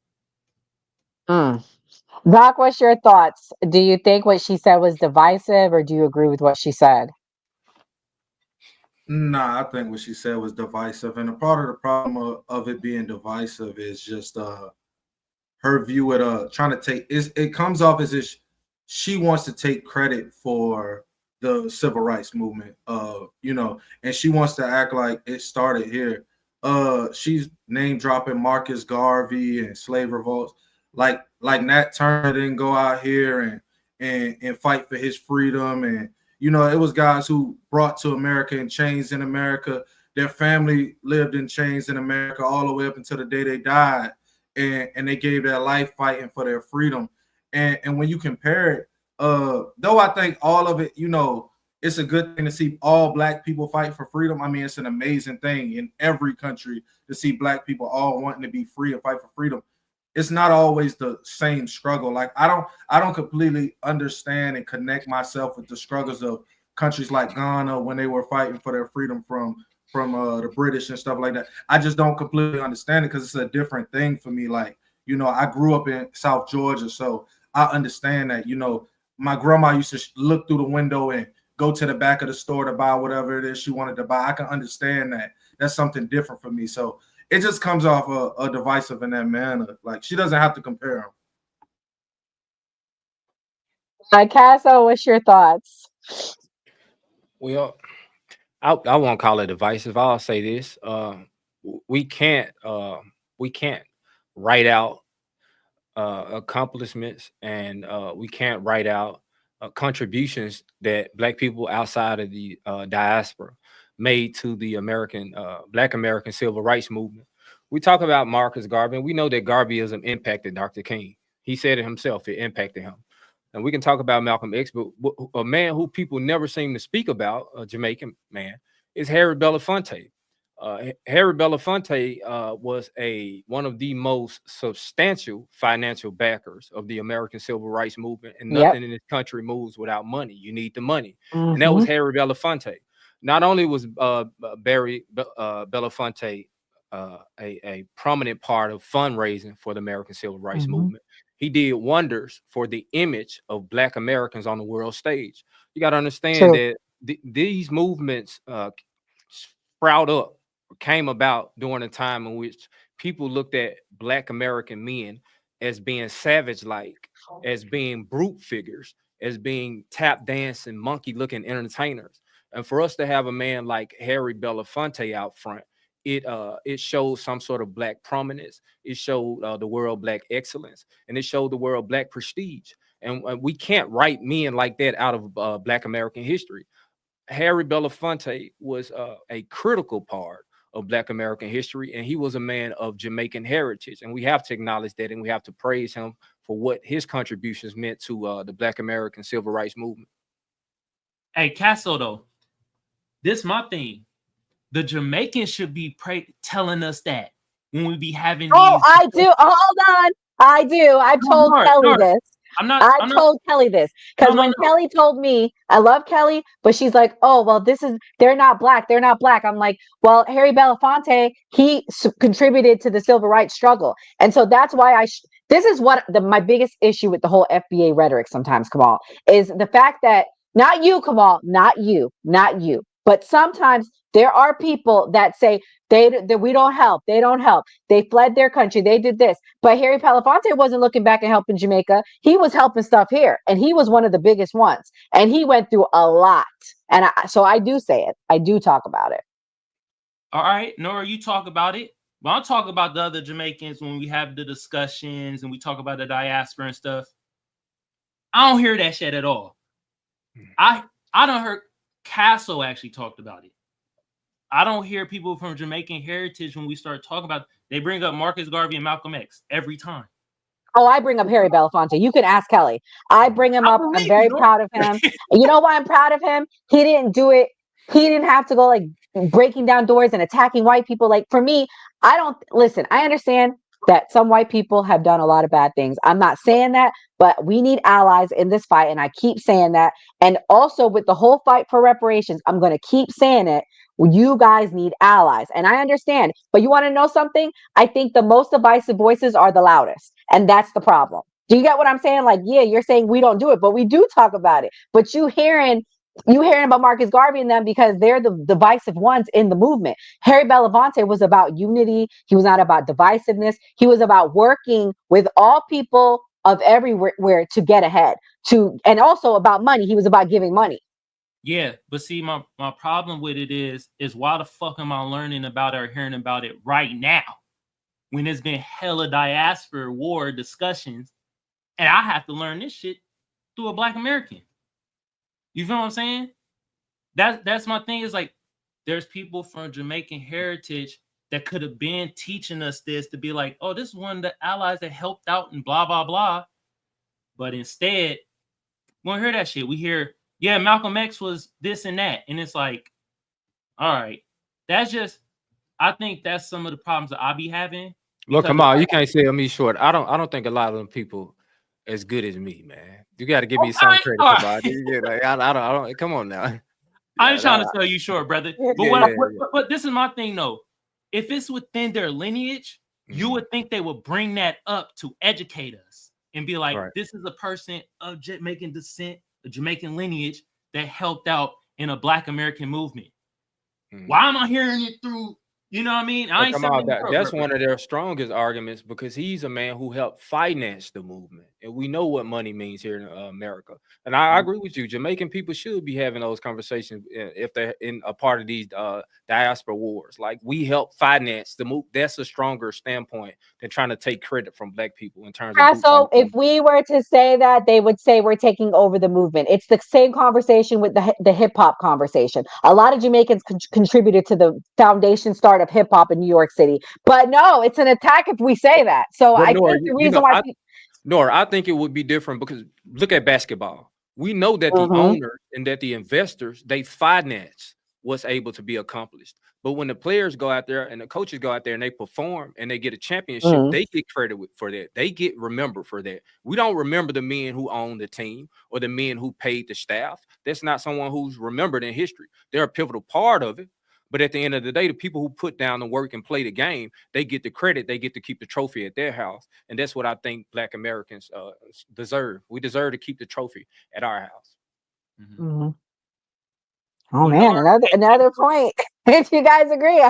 Doc, what's your thoughts? Do you think what she said was divisive, or do you agree with what she said? Nah, I think what she said was divisive. And a part of the problem of it being divisive is just her view at trying to take it comes off as if she wants to take credit for the civil rights movement, and she wants to act like it started here. She's name dropping Marcus Garvey and slave revolts, like Nat Turner didn't go out here and fight for his freedom, and You know, it was guys who brought to America in chains in America. Their family lived in chains in America all the way up until the day they died. And they gave their life fighting for their freedom. And when you compare it, though I think all of it, you know, it's a good thing to see all black people fight for freedom. I mean, it's an amazing thing in every country to see black people all wanting to be free and fight for freedom. It's not always the same struggle. Like I don't completely understand and connect myself with the struggles of countries like Ghana when they were fighting for their freedom from the British and stuff like that. I just don't completely understand it because it's a different thing for me. Like, you know, I grew up in South Georgia, so I understand that. You know, my grandma used to look through the window and go to the back of the store to buy whatever it is she wanted to buy. I can understand that. That's something different for me. So it just comes off a divisive in that manner. Like she doesn't have to compare them. Casso, what's your thoughts? Well, I won't call it divisive. I'll say this: we can't write out accomplishments, and we can't write out contributions that Black people outside of the diaspora made to the Black American civil rights movement. We talk about Marcus Garvey, and we know that Garveyism impacted Dr. King. He said it himself; it impacted him. And we can talk about Malcolm X, but a man who people never seem to speak about, a Jamaican man, is Harry Belafonte. Harry Belafonte was one of the most substantial financial backers of the American civil rights movement, and nothing in this country moves without money. You need the money, and that was Harry Belafonte. Not only was Barry Belafonte a prominent part of fundraising for the American civil rights movement, he did wonders for the image of Black Americans on the world stage. You got to understand that these movements came about during a time in which people looked at Black American men as being savage-like, as being brute figures, as being tap dancing, monkey-looking entertainers. And for us to have a man like Harry Belafonte out front, it shows some sort of Black prominence. It showed the world Black excellence, and it showed the world Black prestige. And we can't write men like that out of Black American history. Harry Belafonte was a critical part of Black American history, and he was a man of Jamaican heritage. And we have to acknowledge that, and we have to praise him for what his contributions meant to the Black American civil rights movement. Hey, Casso, though, this my thing. The Jamaicans should be telling us that when we be having these. I do. Hold on. I do. I've told Kelly this. I told Kelly this because when Kelly told me, I love Kelly, but she's like, oh, well, they're not Black. They're not Black. I'm like, well, Harry Belafonte, he contributed to the civil rights struggle. And so that's why this is what my biggest issue with the whole FBA rhetoric sometimes, Kamal, is the fact that not you, Kamal, not you, but sometimes there are people that say we don't help. They don't help. They fled their country. They did this. But Harry Belafonte wasn't looking back and helping Jamaica. He was helping stuff here. And he was one of the biggest ones. And he went through a lot. And so I do say it. I do talk about it. All right. Nora, you talk about it. But I'll talk about the other Jamaicans when we have the discussions and we talk about the diaspora and stuff. I don't hear that shit at all. I don't hear Casso actually talked about it. I don't hear people from Jamaican heritage when we start talking about. They bring up Marcus Garvey and Malcolm X every time. Oh, I bring up Harry Belafonte. You can ask Kelly. I bring him up. I'm very proud of him. You know why I'm proud of him? He didn't do it. He didn't have to go like breaking down doors and attacking white people. Like for me, I understand that some white people have done a lot of bad things. I'm not saying that, but we need allies in this fight. And I keep saying that. And also with the whole fight for reparations, I'm going to keep saying it. You guys need allies. And I understand. But you want to know something? I think the most divisive voices are the loudest. And that's the problem. Do you get what I'm saying? Like, yeah, you're saying we don't do it, but we do talk about it. But you hearing about Marcus Garvey and them because they're the divisive ones in the movement. Harry Belafonte was about unity. He was not about divisiveness. He was about working with all people of everywhere to get ahead. And also about money. He was about giving money. Yeah, but see, my problem with it is why the fuck am I learning about it or hearing about it right now when there's been hella diaspora war discussions and I have to learn this shit through a Black American? You feel what I'm saying? That's my thing. Is like there's people from Jamaican heritage that could have been teaching us this to be like, oh, this is one of the allies that helped out and blah blah blah. But instead, we don't hear that shit. We hear, yeah, Malcolm X was this and that, and it's like, all right, that's just. I think that's some of the problems that I be having. Look, come on, you can't sell me short. I don't think a lot of them people as good as me, man. You got to give me some credit, come on. Yeah, like, I don't. Come on now. I ain't trying to sell you short, brother. But but this is my thing though. If it's within their lineage, you would think they would bring that up to educate us and be like, this is a person of Jamaican descent, a Jamaican lineage that helped out in a Black American movement. Why am I hearing it through? You know what I mean? I ain't that's one of their strongest arguments because he's a man who helped finance the movement. And we know what money means here in America. And I agree with you. Jamaican people should be having those conversations if they're in a part of these diaspora wars. Like, we help finance the move. That's a stronger standpoint than trying to take credit from Black people in terms of. So if we were to say that, they would say we're taking over the movement. It's the same conversation with the hip hop conversation. A lot of Jamaicans contributed to the foundation start of hip hop in New York City, but no, it's an attack if we say that. So I think the reason why. I think it would be different because look at basketball. We know that the owners and that the investors, they finance what's able to be accomplished. But when the players go out there and the coaches go out there and they perform and they get a championship, they get credit for that. They get remembered for that. We don't remember the men who own the team or the men who paid the staff. That's not someone who's remembered in history. They're a pivotal part of it. But at the end of the day, the people who put down the work and play the game, they get the credit. They get to keep the trophy at their house. And that's what I think Black Americans deserve. We deserve to keep the trophy at our house. Oh man, another point. If you guys agree.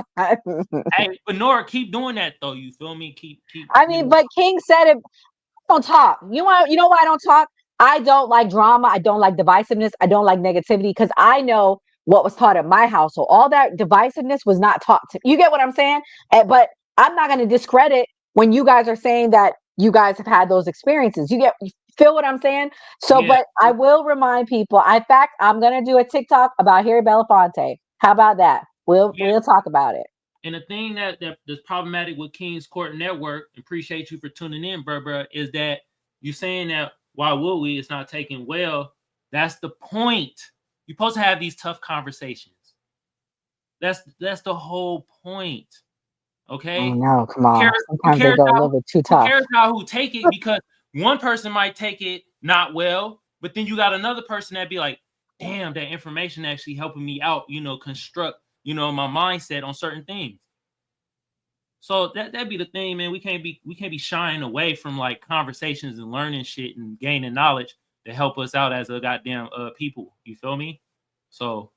Hey, but Nora, keep doing that though. You feel me? Keep. I mean, but King said it. I don't talk. You know why I don't talk? I don't like drama. I don't like divisiveness. I don't like negativity because I know what was taught at my household. All that divisiveness was not taught to. You get what I'm saying? But I'm not going to discredit when you guys are saying that you guys have had those experiences. You feel what I'm saying? So, yeah. But I will remind people. In fact, I'm going to do a TikTok about Harry Belafonte. How about that? We'll talk about it. And the thing that's problematic with King's Court Network, appreciate you for tuning in, Barbara, is that you're saying that why would we? It's not taken well. That's the point. You're supposed to have these tough conversations. That's the whole point. Okay? Oh, no, come on. Sometimes they go a little bit too tough. Who cares about who take it? Because one person might take it not well, but then you got another person that be like, damn, that information actually helping me out, construct, my mindset on certain things. So that'd be the thing, man. We can't be shying away from like conversations and learning shit and gaining knowledge to help us out as a goddamn people. You feel me? So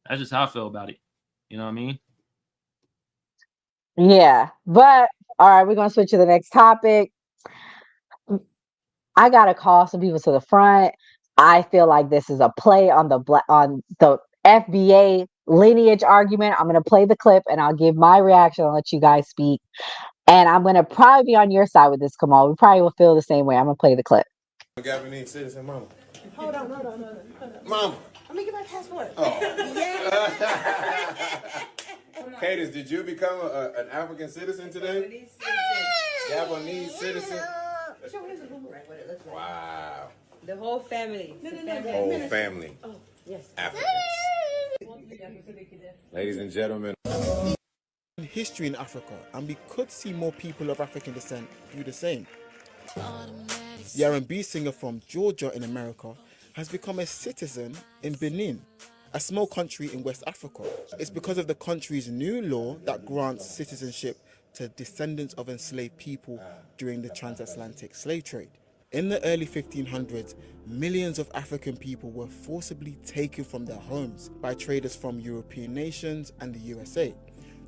that's just how I feel about it. You know what I mean? Yeah, but all right, we're gonna switch to the next topic. I gotta call some people to the front. I feel like this is a play on the FBA lineage argument. I'm gonna play the clip and I'll give my reaction. I'll let you guys speak, and I'm gonna probably be on your side with this. Kamal, we probably will feel the same way. I'm gonna play the clip. Gabonese citizen, mama. Hold on. Mama. Let me get my passport. Oh. Yeah. Cadence, did you become an African citizen today? Gabonese citizen. Show me the boomerang, what it looks like. Wow. The whole family. Whole family. Oh, yes. Africans. Ladies and gentlemen. History in Africa, and we could see more people of African descent do the same. The R&B singer from Georgia in America has become a citizen in Benin, a small country in West Africa. It's because of the country's new law that grants citizenship to descendants of enslaved people during the transatlantic slave trade. In the early 1500s, millions of African people were forcibly taken from their homes by traders from European nations and the USA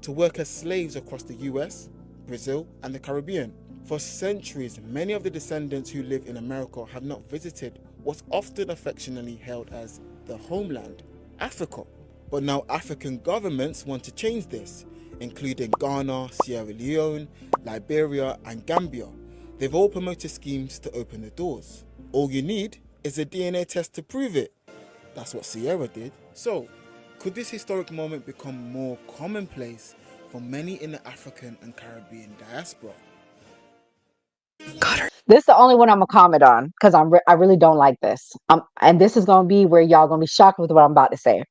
to work as slaves across the US, Brazil, and the Caribbean. For centuries, many of the descendants who live in America have not visited what's often affectionately held as the homeland, Africa. But now African governments want to change this, including Ghana, Sierra Leone, Liberia, and Gambia. They've all promoted schemes to open the doors. All you need is a DNA test to prove it. That's what Sierra did. So, could this historic moment become more commonplace for many in the African and Caribbean diaspora? This is the only one I'm gonna comment on because I really don't like this. And this is gonna be where y'all gonna be shocked with what I'm about to say.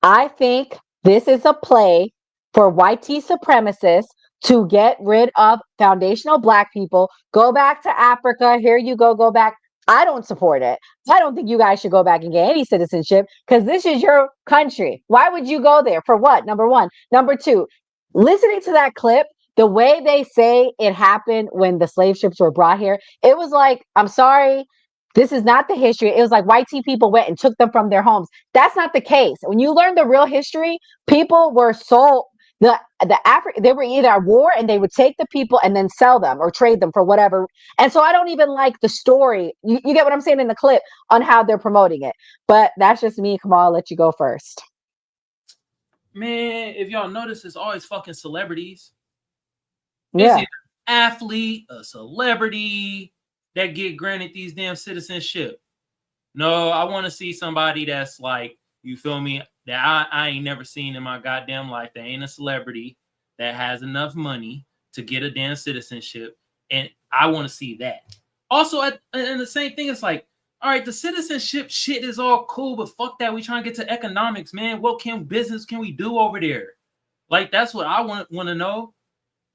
I think this is a play for white supremacists to get rid of foundational Black people. Go back to Africa. Here you go back. I don't support it. I don't think you guys should go back and get any citizenship because this is your country. Why would you go there? For what? Number one. Number two, listening to that clip, the way they say it happened when the slave ships were brought here, it was like, I'm sorry, this is not the history. It was like white people went and took them from their homes. That's not the case. When you learn the real history, people were sold. They were either at war and they would take the people and then sell them or trade them for whatever. And so I don't even like the story. You get what I'm saying in the clip on how they're promoting it. But that's just me. Kamal, I'll let you go first. Man, if y'all notice, it's always fucking celebrities. Yeah. It's either athlete, a celebrity that get granted these damn citizenship. No, I want to see somebody that's like, you feel me, that I ain't never seen in my goddamn life. That ain't a celebrity that has enough money to get a damn citizenship. And I want to see that. Also, and the same thing, it's like, all right, the citizenship shit is all cool, but fuck that. We trying to get to economics, man. What business can we do over there? Like, that's what I want to know.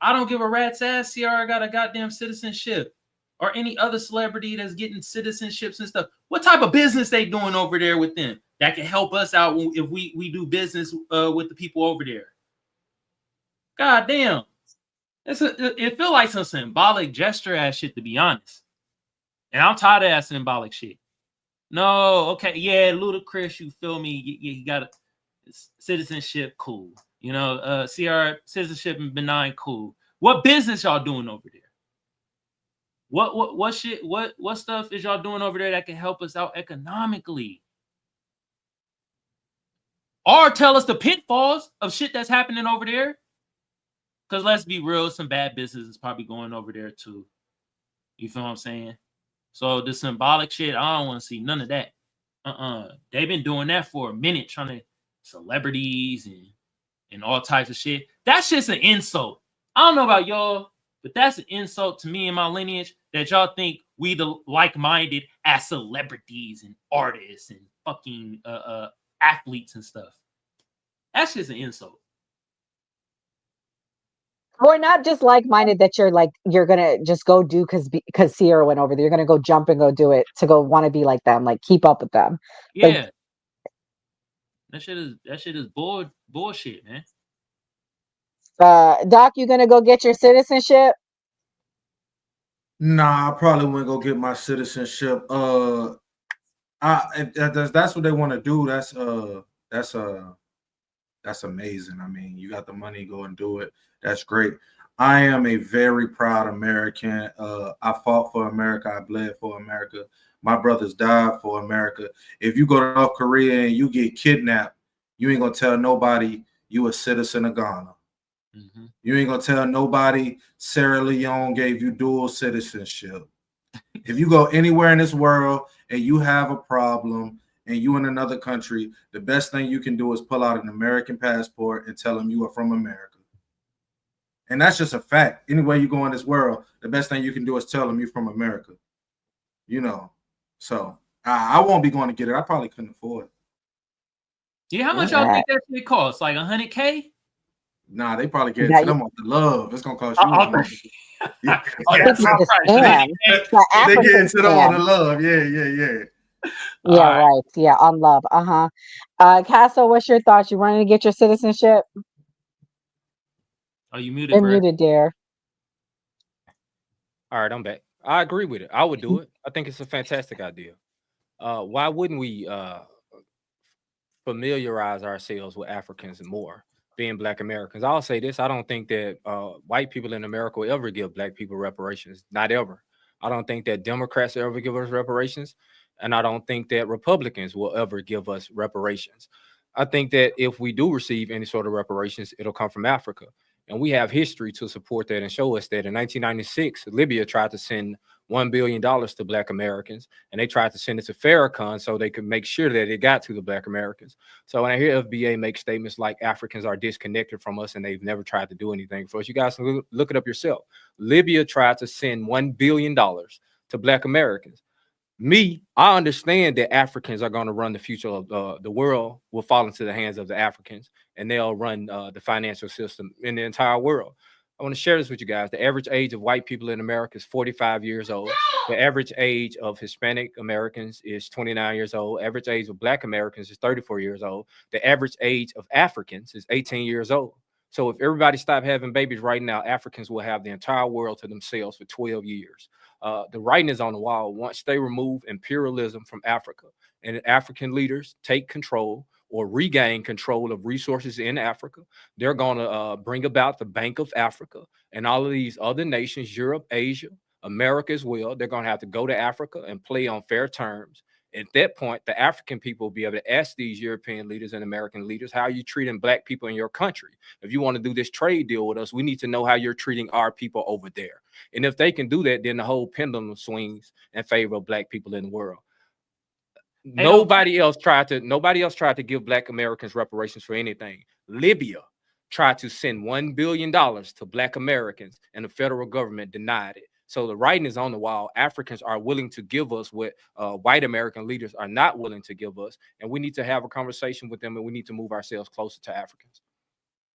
I don't give a rat's ass. Ciara got a goddamn citizenship, or any other celebrity that's getting citizenships and stuff. What type of business they doing over there with them that can help us out if we do business with the people over there? God damn. It feel like some symbolic gesture ass shit, to be honest. And I'm tired of that symbolic shit. No, okay, yeah, Ludacris, you feel me? You got a citizenship, cool. You know, Ciara, citizenship and benign, cool. What business y'all doing over there? What shit? What stuff is y'all doing over there that can help us out economically? Or tell us the pitfalls of shit that's happening over there. Because let's be real, some bad business is probably going over there too. You feel what I'm saying? So the symbolic shit, I don't want to see none of that. They've been doing that for a minute, trying to celebrities and all types of shit. That shit's an insult. I don't know about y'all, but that's an insult to me and my lineage that y'all think we the like-minded as celebrities and artists and fucking athletes and stuff. That's just an insult. We're not just like-minded that you're gonna just go do because Ciara went over there. You're gonna go jump and go do it to go want to be like them, like keep up with them. Yeah. That shit is bullshit, man. Doc, you gonna go get your citizenship? Nah, I probably wouldn't go get my citizenship. That's what they want to do. That's amazing. I mean, you got the money, go and do it. That's great. I am a very proud American. I fought for America. I bled for America. My brothers died for America. If you go to North Korea and you get kidnapped, you ain't gonna tell nobody you a citizen of Ghana. Mm-hmm. You ain't gonna tell nobody Sierra Leone gave you dual citizenship. If you go anywhere in this world and you have a problem and you in another country, the best thing you can do is pull out an American passport and tell them you are from America. And that's just a fact. Anywhere you go in this world, the best thing you can do is tell them you're from America. You know, so I won't be going to get it. I probably couldn't afford it. Yeah, how much y'all think that shit costs? Like $100K? Nah, they probably get it to them off the love. It's gonna cost you. They get into them on the love. Yeah. Yeah, right. Yeah, on love. Castle, what's your thoughts? You wanting to get your citizenship? Oh, you muted, You're bro. muted, dear. All right, I'm back. I agree with it. I would do it. I think it's a fantastic idea. Why wouldn't we familiarize ourselves with Africans more, being Black Americans? I'll say this. I don't think that white people in America will ever give Black people reparations. Not ever. I don't think that Democrats will ever give us reparations. And I don't think that Republicans will ever give us reparations. I think that if we do receive any sort of reparations, it'll come from Africa. And we have history to support that and show us that in 1996, Libya tried to send $1 billion to Black Americans, and they tried to send it to Farrakhan so they could make sure that it got to the Black Americans. So when I hear FBA make statements like Africans are disconnected from us and they've never tried to do anything for us, you guys can look it up yourself. Libya tried to send $1 billion to Black Americans. I understand that Africans are going to run the future of the world will fall into the hands of the Africans, and they'll run the financial system in the entire world. I want to share this with you guys. The average age of white people in America is 45 years old. The average age of Hispanic Americans is 29 years old. Average age of Black Americans is 34 years old. The average age of Africans is 18 years old. So if everybody stopped having babies right now, Africans will have the entire world to themselves for 12 years. The writing is on the wall. Once they remove imperialism from Africa and African leaders take control or regain control of resources in Africa, they're going to bring about the Bank of Africa and all of these other nations, Europe, Asia, America as well. They're going to have to go to Africa and play on fair terms. At that point, the African people will be able to ask these European leaders and American leaders, how are you treating Black people in your country? If you want to do this trade deal with us, we need to know how you're treating our people over there. And if they can do that, then the whole pendulum swings in favor of Black people in the world. Nobody else tried to give Black Americans reparations for anything. Libya tried to send $1 billion to Black Americans, and the federal government denied it. So the writing is on the wall. Africans are willing to give us what white American leaders are not willing to give us. And we need to have a conversation with them, and we need to move ourselves closer to Africans.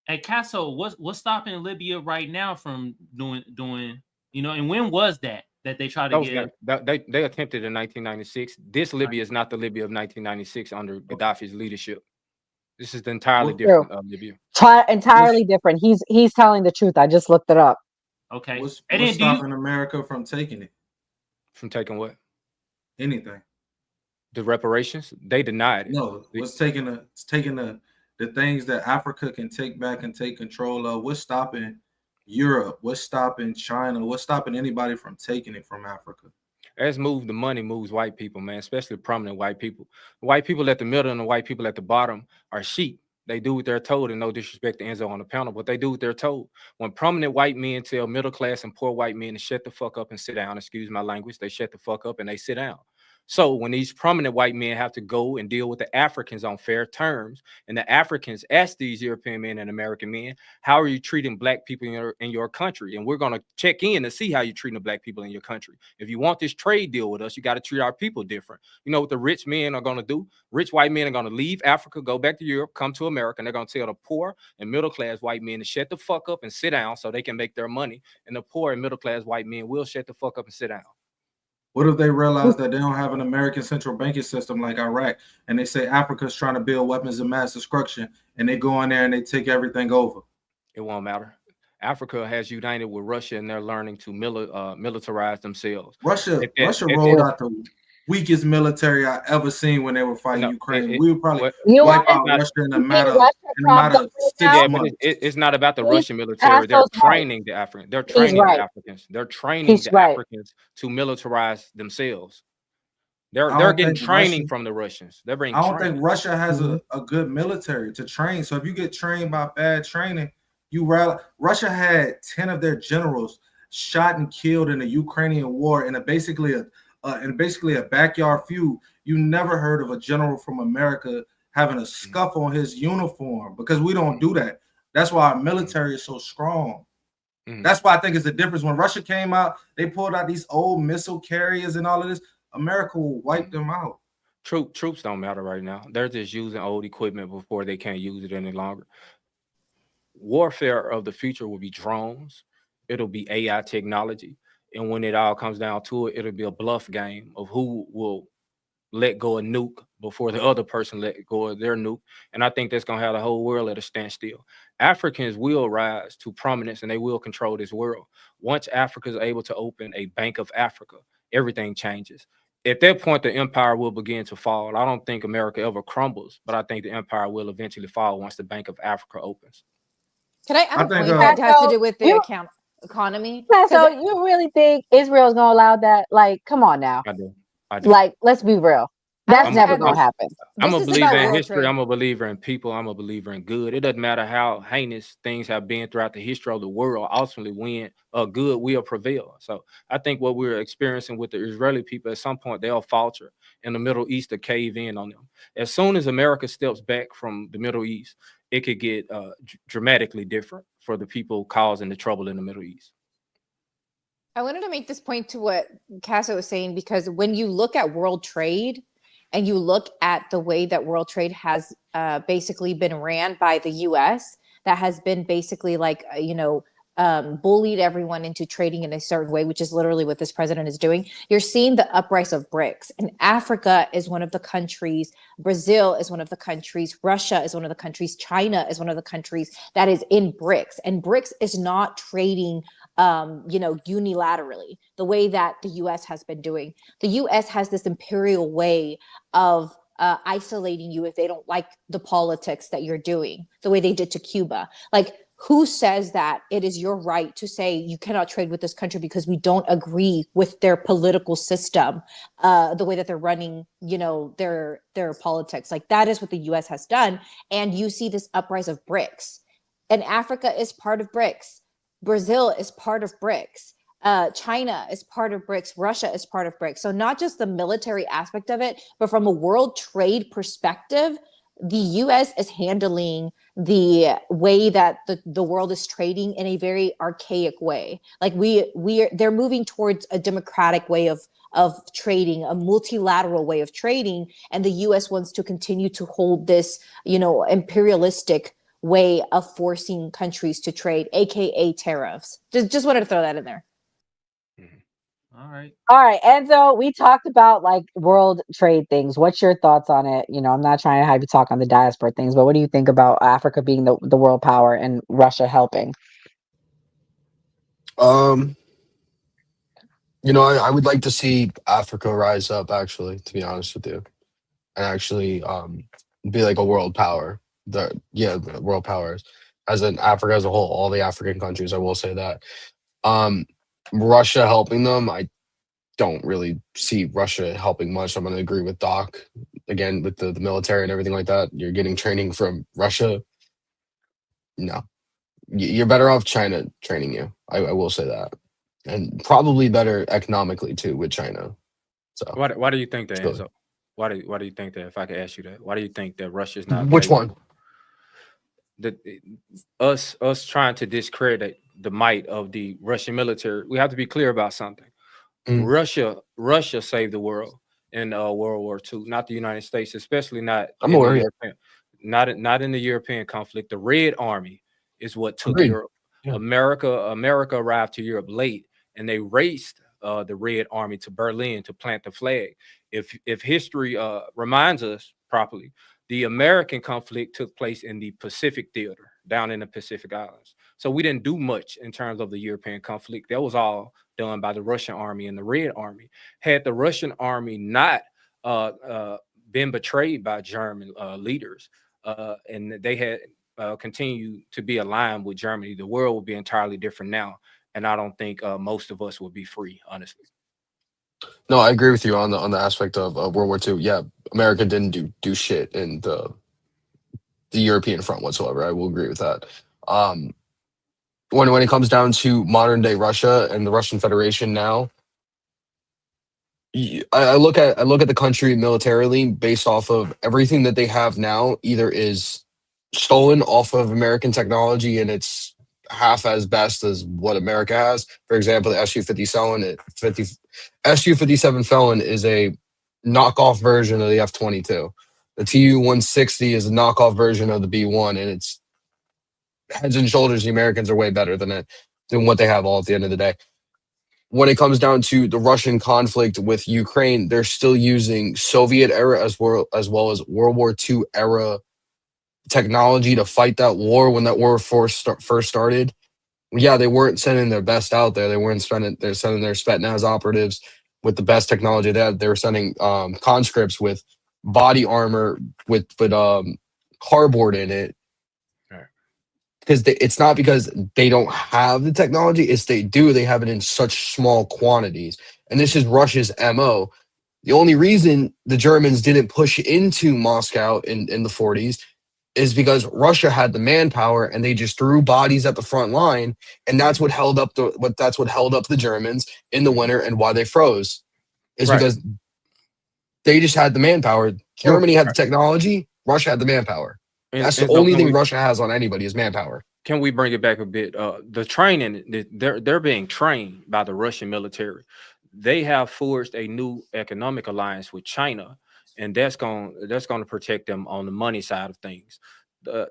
Hey, Casso, what's stopping Libya right now from doing, and when was that they tried to get? They attempted in 1996. This Libya is not the Libya of 1996 under Gaddafi's leadership. This is the entirely different Libya. Entirely different. He's telling the truth. I just looked it up. Okay. What's stopping America from taking it? From taking what? Anything. The reparations? They denied it. No, what's taking the things that Africa can take back and take control of? What's stopping Europe? What's stopping China? What's stopping anybody from taking it from Africa? As the money moves white people, man, especially prominent white people. The white people at the middle and the white people at the bottom are sheep. They do what they're told, and no disrespect to Enzo on the panel, but they do what they're told. When prominent white men tell middle class and poor white men to shut the fuck up and sit down, excuse my language, they shut the fuck up and they sit down. So when these prominent white men have to go and deal with the Africans on fair terms, and the Africans ask these European men and American men, how are you treating Black people in your country? And we're going to check in to see how you're treating the Black people in your country. If you want this trade deal with us, you got to treat our people different. You know what the rich men are going to do? Rich white men are going to leave Africa, go back to Europe, come to America, and they're going to tell the poor and middle class white men to shut the fuck up and sit down so they can make their money. And the poor and middle class white men will shut the fuck up and sit down. What if they realize that they don't have an American central banking system like Iraq, and they say Africa's trying to build weapons of mass destruction, and they go in there and they take everything over? It won't matter. Africa has united with Russia, and they're learning to militarize themselves. Russia rolled out the weakest military I ever seen when they were fighting Ukraine. We would probably wipe out Russia in a matter of 6 months. It's not about the Russian military. They're training the Africans. They're training the Africans. They're training the Africans to militarize themselves. They're getting training from the Russians. They're bringing. I don't think Russia has a good military to train. So if you get trained by bad training, Russia had 10 of their generals shot and killed in the Ukrainian war in basically a backyard feud. You never heard of a general from America having a scuff on his uniform, because we don't do that. That's why our military is so strong. That's why I think it's the difference. When Russia came out, they pulled out these old missile carriers and all of this. America will wipe them out. Troops don't matter right now. They're just using old equipment before they can't use it any longer. Warfare of the future will be drones. It'll be AI technology. And when it all comes down to it, it'll be a bluff game of who will let go of nuke before the other person let go of their nuke. And I think that's going to have the whole world at a standstill. Africans will rise to prominence and they will control this world. Once Africa is able to open a Bank of Africa, everything changes. At that point, the empire will begin to fall. I don't think America ever crumbles, but I think the empire will eventually fall once the Bank of Africa opens. Can I add a point that has to do with the economy? So you really think Israel's gonna allow that? Like, come on now. I do. Like, let's be real. That's I'm never a, gonna happen. I'm a This is believer about in world history. trade. I'm a believer in people. I'm a believer in good. It doesn't matter how heinous things have been throughout the history of the world. Ultimately, when good will prevail. So I think what we're experiencing with the Israeli people, at some point they'll falter, and the Middle East to cave in on them. As soon as America steps back from the Middle East, it could get dramatically different for the people causing the trouble in the Middle East. I wanted to make this point to what Casa was saying, because when you look at world trade and you look at the way that world trade has basically been ran by the US, that has been basically like, bullied everyone into trading in a certain way, which is literally what this president is doing. You're seeing the uprise of BRICS. And Africa is one of the countries, Brazil is one of the countries, Russia is one of the countries, China is one of the countries that is in BRICS. And BRICS is not trading unilaterally, the way that the US has been doing. The US has this imperial way of isolating you if they don't like the politics that you're doing, the way they did to Cuba. Like, who says that it is your right to say you cannot trade with this country because we don't agree with their political system, the way that they're running, their politics? Like, that is what the US has done. And you see this uprise of BRICS. And Africa is part of BRICS. Brazil is part of BRICS. China is part of BRICS. Russia is part of BRICS. So not just the military aspect of it, but from a world trade perspective, the US is handling the way that the world is trading in a very archaic way. Like they're moving towards a democratic way of trading, a multilateral way of trading. And the US wants to continue to hold this, imperialistic way of forcing countries to trade, aka tariffs. Just wanted to throw that in there. All right. Enzo, we talked about like world trade things. What's your thoughts on it? I'm not trying to have you talk on the diaspora things, but what do you think about Africa being the world power and Russia helping? I would like to see Africa rise up, actually, to be honest with you, and actually be like a world power. The world powers, as in Africa as a whole, all the African countries. I will say that. Russia helping them, I don't really see Russia helping much. I'm going to agree with Doc again with the military and everything like that. You're getting training from Russia. No, you're better off China training you. I will say that, and probably better economically too with China. So why do you think that, Enzo? Why do you think that? If I could ask you that, why do you think that Russia's not? Which one? Us trying to discredit the might of the Russian military. We have to be clear about something. Russia saved the world in World War II, not the United States, especially not I'm aware, not in the European conflict. The Red Army is what took Agreed. Europe. Yeah. America arrived to Europe late, and they raced the Red Army to Berlin to plant the flag. If history reminds us properly, the American conflict took place in the Pacific theater, down in the Pacific Islands. So we didn't do much in terms of the European conflict. That was all done by the Russian army and the Red Army. Had the Russian army not been betrayed by German leaders, and they had continued to be aligned with Germany, the world would be entirely different now. And I don't think most of us would be free, honestly. No, I agree with you on the aspect of World War II. Yeah, America didn't do shit in the European front whatsoever. I will agree with that. When it comes down to modern day Russia and the Russian Federation now, I look at the country militarily based off of everything that they have now. Either is stolen off of American technology and it's half as best as what America has. For example, the Su-57 Felon is a knockoff version of the F-22. The Tu-160 is a knockoff version of the B-1, and it's heads and shoulders. The Americans are way better than what they have all at the end of the day. When it comes down to the Russian conflict with Ukraine, they're still using Soviet era as well as World War II era technology to fight that war when that war first started. Yeah, they weren't sending their best out there. They're sending their Spetsnaz operatives with the best technology they had. They were sending conscripts with body armor with cardboard in it. Because it's not because they don't have the technology, it's they have it in such small quantities. And this is Russia's MO. The only reason the Germans didn't push into Moscow in the 40s is because Russia had the manpower and they just threw bodies at the front line, and that's what held up the Germans in the winter and why they froze. Is Right. because they just had the manpower. Germany had the technology, Russia had the manpower. That's the And so only can thing we Russia has on anybody is manpower. can we bring it back a bit? The training, they're being trained by the Russian military. They have forged a new economic alliance with China, and that's going to protect them on the money side of things.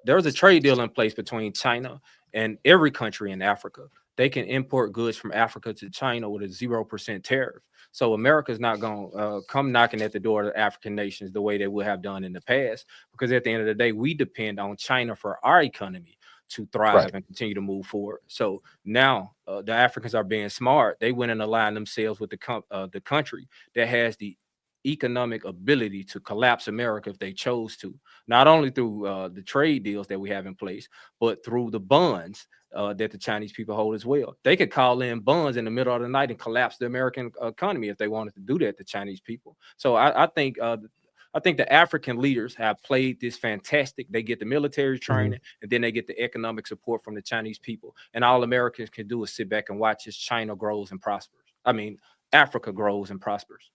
There's a trade deal in place between China and every country in Africa. They can import goods from Africa to China with a 0% tariff. So America's not going to come knocking at the door of the African nations the way they would have done in the past, because at the end of the day, we depend on China for our economy to thrive and continue to move forward. So now the Africans are being smart. They went and aligned themselves with the country that has the economic ability to collapse America if they chose to, not only through the trade deals that we have in place, but through the bonds that the Chinese people hold as well. They could call in bonds in the middle of the night and collapse the American economy if they wanted to do that to Chinese people. So I think the African leaders have played this fantastic. They get the military training, and then they get the economic support from the Chinese people. And all Americans can do is sit back and watch as China grows and prospers. I mean, Africa grows and prospers.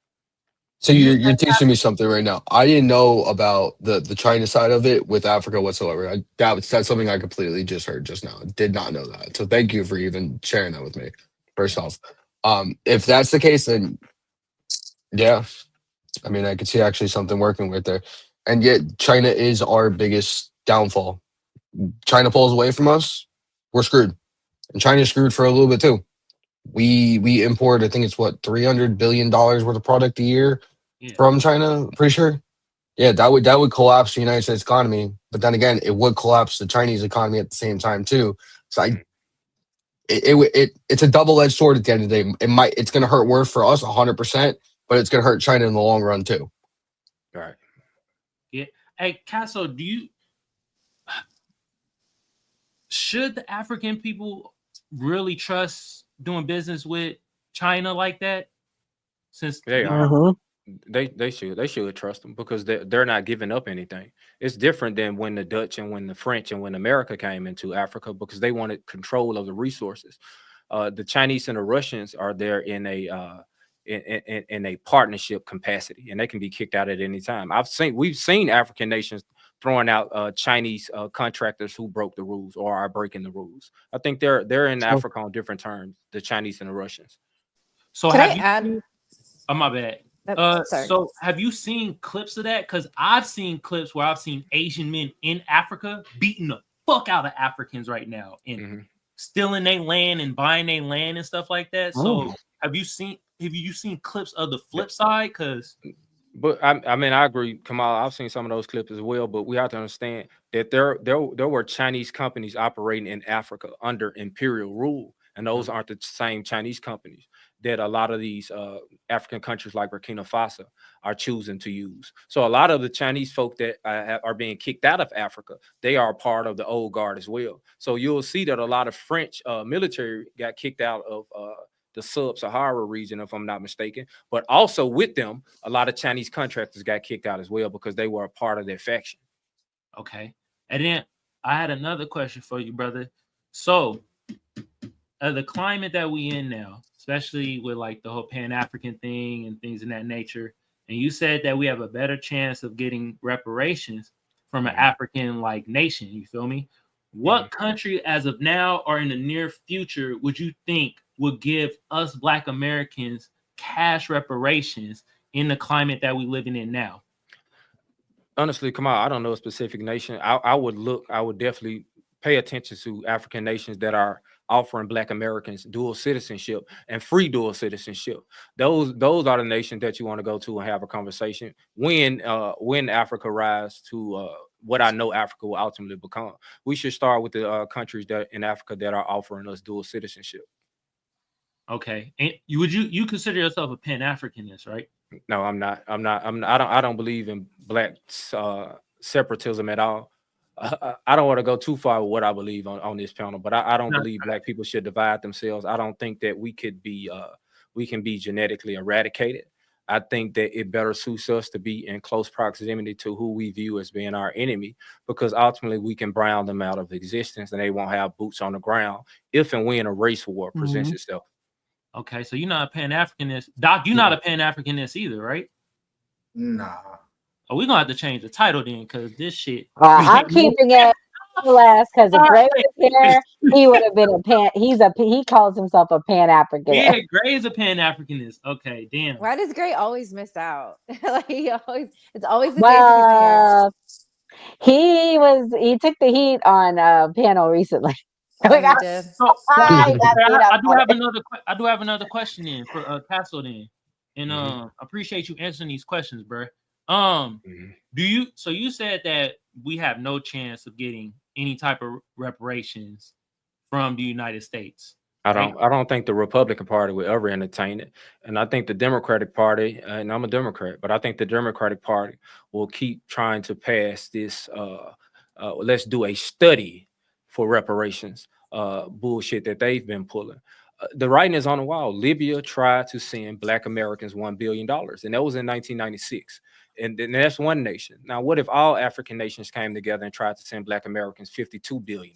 So you're teaching me something right now. I didn't know about the China side of it with Africa whatsoever. That's something I completely just heard just now. Did not know that. So thank you for even sharing that with me. First off, if that's the case, then yeah, I mean I could see actually something working with there. And yet China is our biggest downfall. China pulls away from us, we're screwed, and China's screwed for a little bit too. We import, I think it's what, $300 billion worth of product a year from China. Pretty sure. Yeah, that would collapse the United States economy. But then again, it would collapse the Chinese economy at the same time too. So it's a double-edged sword at the end of the day. It's going to hurt worse for us 100%, but it's going to hurt China in the long run too. Right. Yeah. Hey, Casso, should the African people really trust doing business with China like that? Since they are, they should trust them, because they're not giving up anything. It's different than when the Dutch and when the French and when America came into Africa, because they wanted control of the resources. The Chinese and the Russians are there in a partnership capacity, and they can be kicked out at any time. We've seen African nations throwing out Chinese contractors who broke the rules or are breaking the rules. I think they're in Africa on different terms, the Chinese and the Russians. So Can I add? Oh, my bad. Sorry. So have you seen clips of that? Because I've seen clips where I've seen Asian men in Africa beating the fuck out of Africans right now and stealing their land and buying their land and stuff like that. So have you seen clips of the flip side? But I mean, I agree, Kamala. I've seen some of those clips as well, but we have to understand that there were Chinese companies operating in Africa under imperial rule, and those aren't the same Chinese companies that a lot of these African countries like Burkina Faso are choosing to use. So a lot of the Chinese folk that are being kicked out of Africa, they are part of the old guard as well. So you'll see that a lot of French military got kicked out of the sub-Sahara region, if I'm not mistaken. But also with them, a lot of Chinese contractors got kicked out as well because they were a part of their faction. Okay. And then I had another question for you, brother. So the climate that we in now, especially with like the whole Pan-African thing and things in that nature, and you said that we have a better chance of getting reparations from an African like nation, you feel me? What country as of now or in the near future would you think would give us Black Americans cash reparations in the climate that we're living in now? Honestly, come on, I don't know a specific nation. I would definitely pay attention to African nations that are offering Black Americans dual citizenship and free dual citizenship. Those are the nations that you want to go to and have a conversation when Africa rise to what I know Africa will ultimately become. We should start with the countries that in Africa that are offering us dual citizenship. Okay, and you consider yourself a Pan-Africanist, right? No, I'm not. I don't believe in Black separatism at all. I don't want to go too far with what I believe on this panel, but I don't believe Black people should divide themselves. I don't think that we can be genetically eradicated. I think that it better suits us to be in close proximity to who we view as being our enemy, because ultimately we can brown them out of existence and they won't have boots on the ground if and when a race war presents itself. Okay, so you're not a Pan-Africanist. Doc, you're not a Pan-Africanist either, right? Nah. Oh, we're gonna have to change the title then, because this shit. I'm keeping it last because if Gray was here, he would have been a pan. He calls himself a Pan-African. Yeah, Gray is a Pan-Africanist. Okay, damn. Why does Gray always miss out? Like it's always the Well, he took the heat on a panel recently. did. I do have another question then for Castle then, and appreciate you answering these questions, bro. So you said that we have no chance of getting any type of reparations from the United States. I don't think the Republican Party will ever entertain it. And I think the Democratic Party, and I'm a Democrat, but I think the Democratic Party will keep trying to pass this let's do a study for reparations bullshit that they've been pulling. The writing is on the wall. Libya tried to send Black Americans $1 billion, and that was in 1996. And then that's one nation. Now, what if all African nations came together and tried to send Black Americans $52 billion?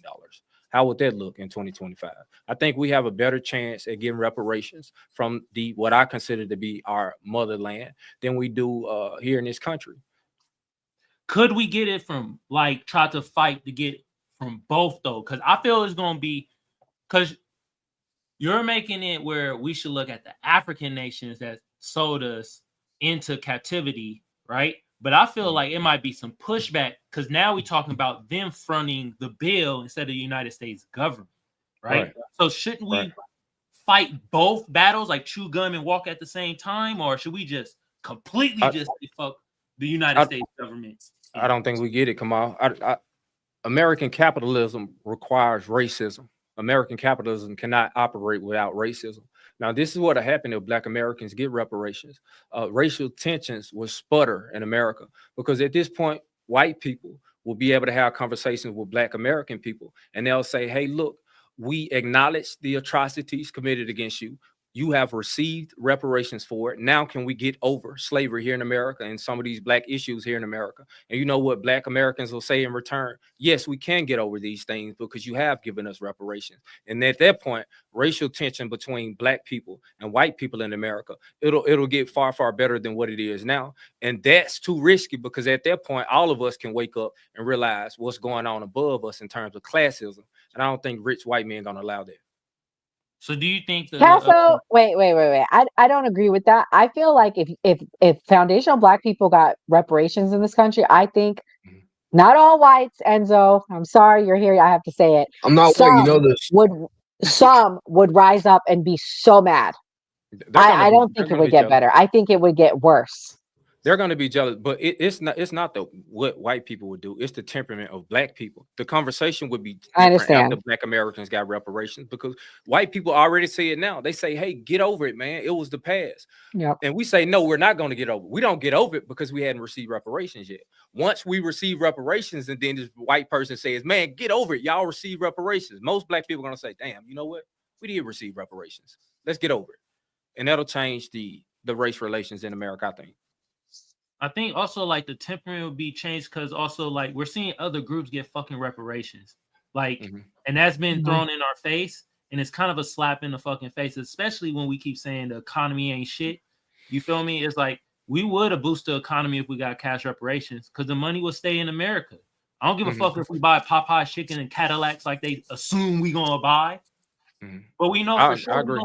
How would that look in 2025? I think we have a better chance at getting reparations from what I consider to be our motherland than we do here in this country. Could we get it from, like, try to fight to get from both, though? Because I feel it's going to be, because you're making it where we should look at the African nations that sold us into captivity, right? But I feel like it might be some pushback, because now we're talking about them fronting the bill instead of the United States government, right? So shouldn't we fight both battles, like chew gum and walk at the same time, or should we just completely just fuck the United States government? I don't think we get it, Kamal. American capitalism requires racism. American capitalism cannot operate without racism. Now, this is what happened if Black Americans get reparations. Racial tensions will sputter in America, because at this point, white people will be able to have conversations with Black American people, and they'll say, hey, look, we acknowledge the atrocities committed against you. You have received reparations for it. Now can we get over slavery here in America and some of these Black issues here in America? And you know what Black Americans will say in return? Yes, we can get over these things because you have given us reparations. And at that point, racial tension between Black people and white people in America, it'll get far, far better than what it is now. And that's too risky, because at that point, all of us can wake up and realize what's going on above us in terms of classism. And I don't think rich white men are going to allow that. So do you think that Castle, wait. I don't agree with that. I feel like if foundational Black people got reparations in this country, I think not all whites, Enzo, I'm sorry you're here, I have to say it. I'm not white, you know this. Some would rise up and be so mad. I don't think it would get better. I think it would get worse. They're going to be jealous, but it's not what white people would do. It's the temperament of Black people. The conversation would be different. I understand. After Black Americans got reparations, because white people already say it now. They say, hey, get over it, man. It was the past. Yep. And we say, no, we're not going to get over it. We don't get over it because we hadn't received reparations yet. Once we receive reparations, and then this white person says, man, get over it. Y'all receive reparations. Most Black people are going to say, damn, you know what? We did receive reparations. Let's get over it. And that'll change the race relations in America, I think. I think also, like, the temperament will be changed, because also, like, we're seeing other groups get fucking reparations, like, and that's been thrown in our face, and it's kind of a slap in the fucking face, especially when we keep saying the economy ain't shit. You feel me? It's like, we would have boosted the economy if we got cash reparations, because the money will stay in America. I don't give a fuck if we buy Popeye chicken and Cadillacs like they assume we gonna buy, but we know for sure. I agree.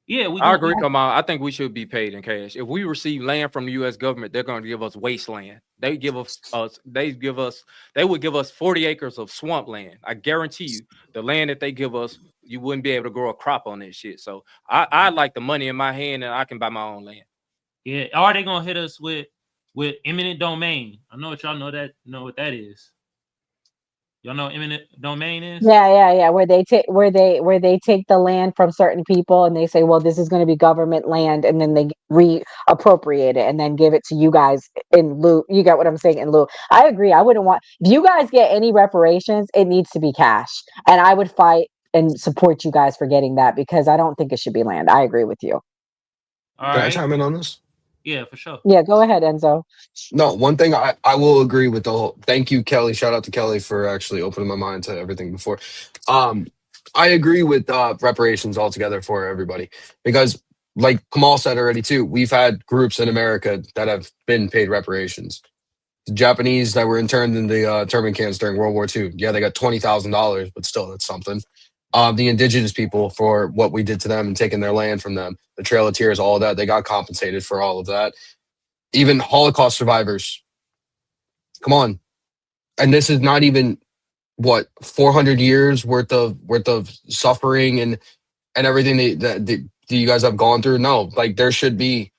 I agree, Kamal. I think we should be paid in cash. If we receive land from the U.S. government, they're going to give us wasteland. They would give us 40 acres of swampland. I guarantee you, the land that they give us, you wouldn't be able to grow a crop on that shit. So I like the money in my hand, and I can buy my own land. Yeah, are they gonna hit us with eminent domain? I know what y'all know what that is. Y'all know eminent domain is? Yeah. Where they take the land from certain people and they say, well, this is going to be government land, and then they reappropriate it and then give it to you guys in lieu. You get what I'm saying? In lieu. I agree. I wouldn't want, if you guys get any reparations, it needs to be cash. And I would fight and support you guys for getting that, because I don't think it should be land. I agree with you. Can I chime in on this? Yeah, for sure. Yeah, go ahead, Enzo. No, one thing I will agree with the whole. Thank you, Kelly. Shout out to Kelly for actually opening my mind to everything before. Um, I agree with reparations altogether for everybody because, like Kamal said already too, we've had groups in America that have been paid reparations. The Japanese that were interned in the internment camps during World War II, yeah, they got $20,000, but still, that's something. The indigenous people for what we did to them and taking their land from them, the Trail of Tears, all of that, they got compensated for all of that. Even Holocaust survivors, come on. And this is not even what 400 years worth of suffering and everything that you guys have gone through. No, like there should be,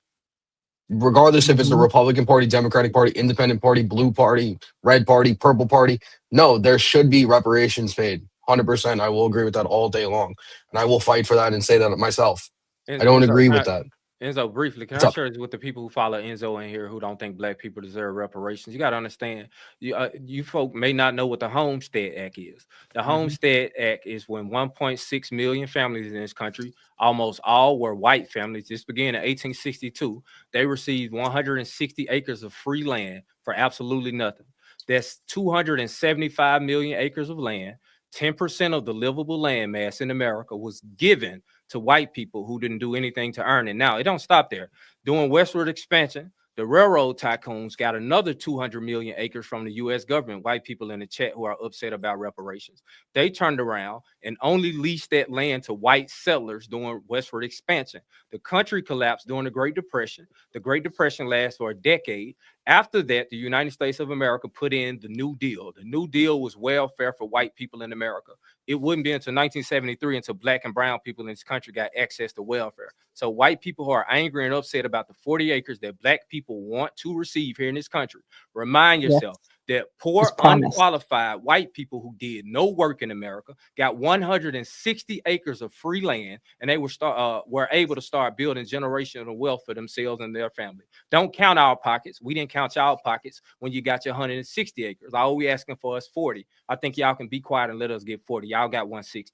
regardless if it's the Republican Party, Democratic Party, Independent Party, Blue Party, Red Party, Purple Party. No, there should be reparations paid. 100%. I will agree with that all day long, and I will fight for that and say that myself. I don't agree with that. Enzo, briefly, can What's I up? share this with the people who follow Enzo in here who don't think black people deserve reparations? You got to understand, you folk may not know what the Homestead Act is. The Homestead Act is when 1.6 million families in this country, almost all were white families. This began in 1862. They received 160 acres of free land for absolutely nothing. That's 275 million acres of land. 10% of the livable land mass in America was given to white people who didn't do anything to earn it. Now, it don't stop there. During westward expansion, the railroad tycoons got another 200 million acres from the U.S. government. White people in the chat who are upset about reparations. They turned around and only leased that land to white settlers during westward expansion. The country collapsed during the Great Depression. The Great Depression lasted for a decade. After that, the United States of America put in the New Deal. The New Deal was welfare for white people in America. It wouldn't be until 1973 until black and brown people in this country got access to welfare. So white people who are angry and upset about the 40 acres that black people want to receive here in this country, remind yourself that poor, unqualified white people who did no work in America got 160 acres of free land, and they were able to start building generational wealth for themselves and their family. Don't count our pockets. We didn't count y'all pockets when you got your 160 acres. All we asking for is 40. I think y'all can be quiet and let us get 40. Y'all got 160.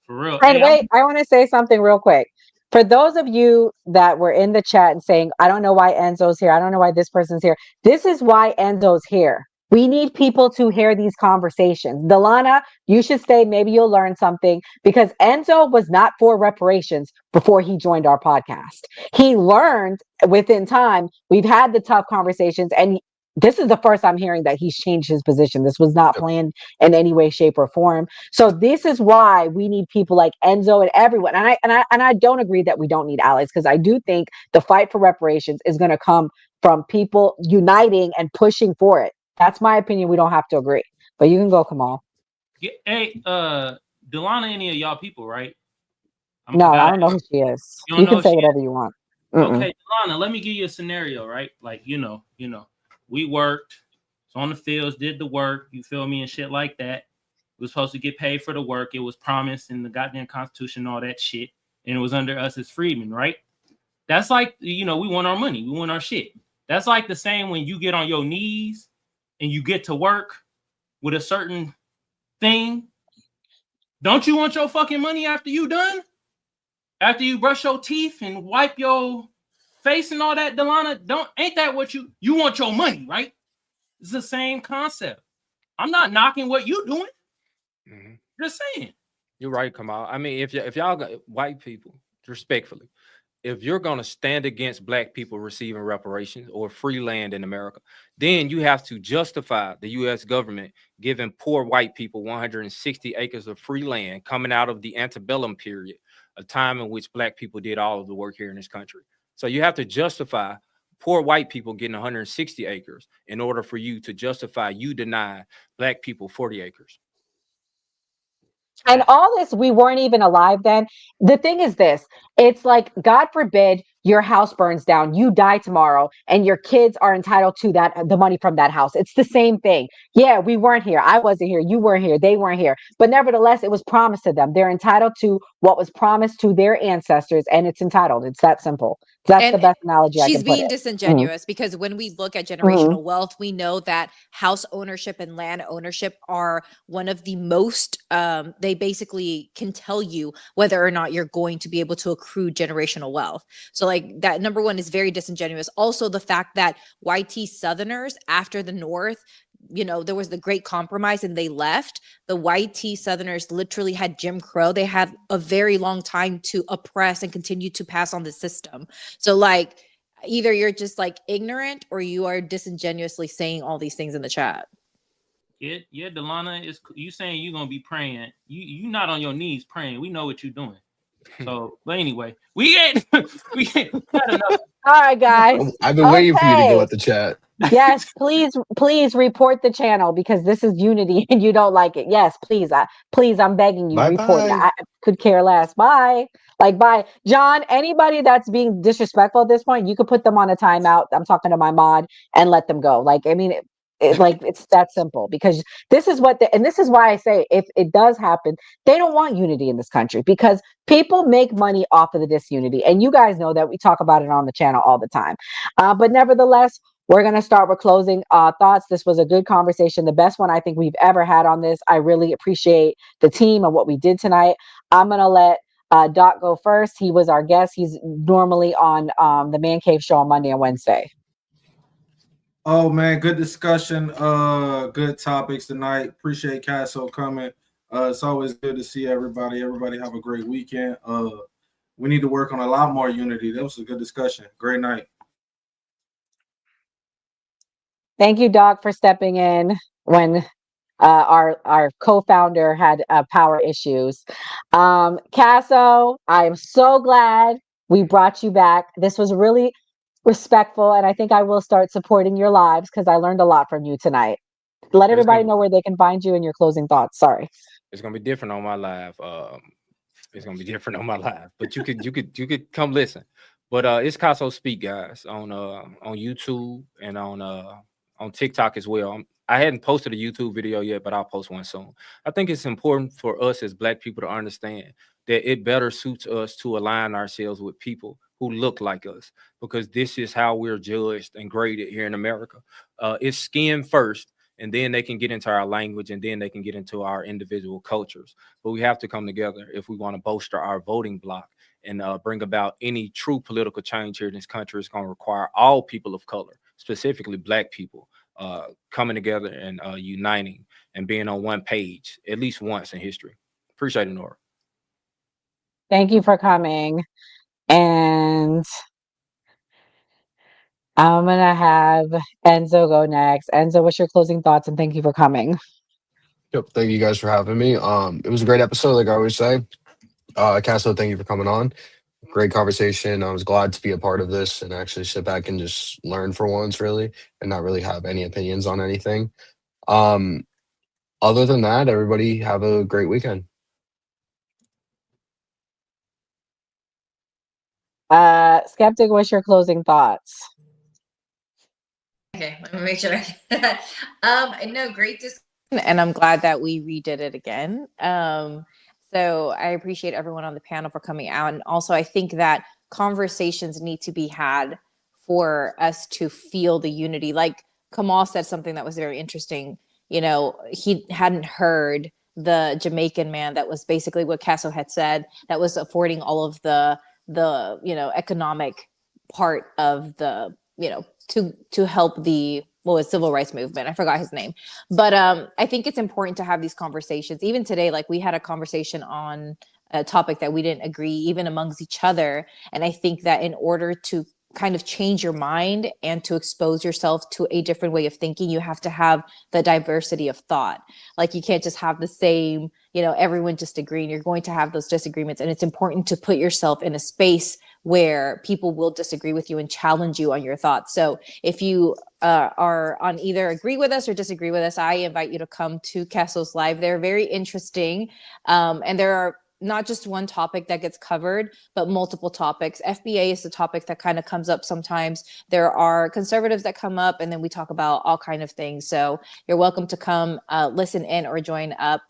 For real. And wait, I want to say something real quick. For those of you that were in the chat and saying, I don't know why Enzo's here, I don't know why this person's here. This is why Enzo's here. We need people to hear these conversations. Delana, you should stay. Maybe you'll learn something, because Enzo was not for reparations before he joined our podcast. He learned within time. We've had the tough conversations, and this is the first I'm hearing that he's changed his position. This was not planned in any way, shape, or form. So this is why we need people like Enzo and everyone. And I don't agree that we don't need allies, because I do think the fight for reparations is going to come from people uniting and pushing for it. That's my opinion. We don't have to agree, but you can go, Kamal. Yeah, hey, Delana, any of y'all people, right? No, I don't know who she is. You can say whatever you want. Okay, Delana, let me give you a scenario, right? Like, you know, we worked, was on the fields, did the work, you feel me, and shit like that. We were supposed to get paid for the work. It was promised in the goddamn Constitution, all that shit. And it was under us as freedmen, right? That's like, we want our money. We want our shit. That's like the same when you get on your knees and you get to work with a certain thing. Don't you want your fucking money after you done? After you brush your teeth and wipe your face and all that, Delana? Ain't that what you want your money, right? It's the same concept. I'm not knocking what you doing. Just saying. You're right, Kamal. I mean, if y'all got white people, respectfully, if you're going to stand against black people receiving reparations or free land in America, then you have to justify the U.S. government giving poor white people 160 acres of free land coming out of the antebellum period, a time in which black people did all of the work here in this country. So you have to justify poor white people getting 160 acres in order for you to justify you deny black people 40 acres. And all this, we weren't even alive then. The thing is this, it's like, God forbid your house burns down, you die tomorrow, and your kids are entitled to the money from that house. It's the same thing. Yeah, we weren't here. I wasn't here. You weren't here. They weren't here. But nevertheless, it was promised to them. They're entitled to what was promised to their ancestors, and it's entitled. It's that simple. That's the And best analogy I she's can put being it. disingenuous because when we look at generational wealth, we know that house ownership and land ownership are one of the most, they basically can tell you whether or not you're going to be able to accrue generational wealth. So like that number one is very disingenuous. Also the fact that YT Southerners after the North, there was the Great Compromise and they left. The YT Southerners literally had Jim Crow. They had a very long time to oppress and continue to pass on the system. So like either you're just like ignorant or you are disingenuously saying all these things in the chat. Yeah, Delana, is you saying you're gonna be praying. You not on your knees praying. We know what you're doing. So, but anyway, we ain't not enough. All right, guys. I've been waiting for you to go at the chat. Yes, please report the channel because this is unity and you don't like it. Yes, please, I'm begging you, report. I could care less. Bye. Like, bye. John, anybody that's being disrespectful at this point, you could put them on a timeout. I'm talking to my mod and let them go. Like, I mean, it's that simple because this is this is why I say if it does happen, they don't want unity in this country because people make money off of the disunity. And you guys know that we talk about it on the channel all the time. But nevertheless, we're going to start with closing thoughts. This was a good conversation, the best one I think we've ever had on this. I really appreciate the team and what we did tonight. I'm going to let Doc go first. He was our guest. He's normally on the Man Cave show on Monday and Wednesday. Oh man, good discussion. Good topics tonight. Appreciate Casso coming. It's always good to see everybody. Everybody have a great weekend. We need to work on a lot more unity. That was a good discussion. Great night. Thank you, Doc, for stepping in when our co-founder had power issues. Casso, I am so glad we brought you back. This was really respectful, and I think I will start supporting your lives because I learned a lot from you tonight. Let everybody know where they can find you and your closing thoughts. Sorry. It's gonna be different on my live. It's gonna be different on my live, but you could come listen. But it's Casso Speak, guys, on YouTube and on TikTok as well. I hadn't posted a YouTube video yet, but I'll post one soon. I think it's important for us as Black people to understand that it better suits us to align ourselves with people who look like us, because this is how we're judged and graded here in America. It's skin first, and then they can get into our language, and then they can get into our individual cultures. But we have to come together if we want to bolster our voting bloc and bring about any true political change here in this country. It's going to require all people of color, specifically Black people, coming together and uniting and being on one page at least once in history. Appreciate it, Nora. Thank you for coming. And I'm going to have Enzo go next. Enzo, what's your closing thoughts? And thank you for coming. Yep, thank you guys for having me. It was a great episode, like I always say. Casso, thank you for coming on. Great conversation. I was glad to be a part of this and actually sit back and just learn for once, really, and not really have any opinions on anything. Other than that, everybody have a great weekend. Skeptic, what's your closing thoughts? Okay, let me make sure. No, great discussion, and I'm glad that we redid it again. So I appreciate everyone on the panel for coming out, and also I think that conversations need to be had for us to feel the unity. Like Kamal said something that was very interesting. He hadn't heard the Jamaican man that was basically what Casso had said, that was affording all of the economic part of the to help the civil rights movement. I forgot his name, but I think it's important to have these conversations. Even today, like we had a conversation on a topic that we didn't agree even amongst each other, and I think that in order to kind of change your mind and to expose yourself to a different way of thinking, you have to have the diversity of thought. Like you can't just have the same, everyone just agreeing. You're going to have those disagreements, and it's important to put yourself in a space where people will disagree with you and challenge you on your thoughts. So if you are on either agree with us or disagree with us, I invite you to come to Casso's live. They're very interesting. And there are not just one topic that gets covered, but multiple topics. FBA is the topic that kind of comes up sometimes. There are conservatives that come up, and then we talk about all kind of things. So you're welcome to come listen in or join up.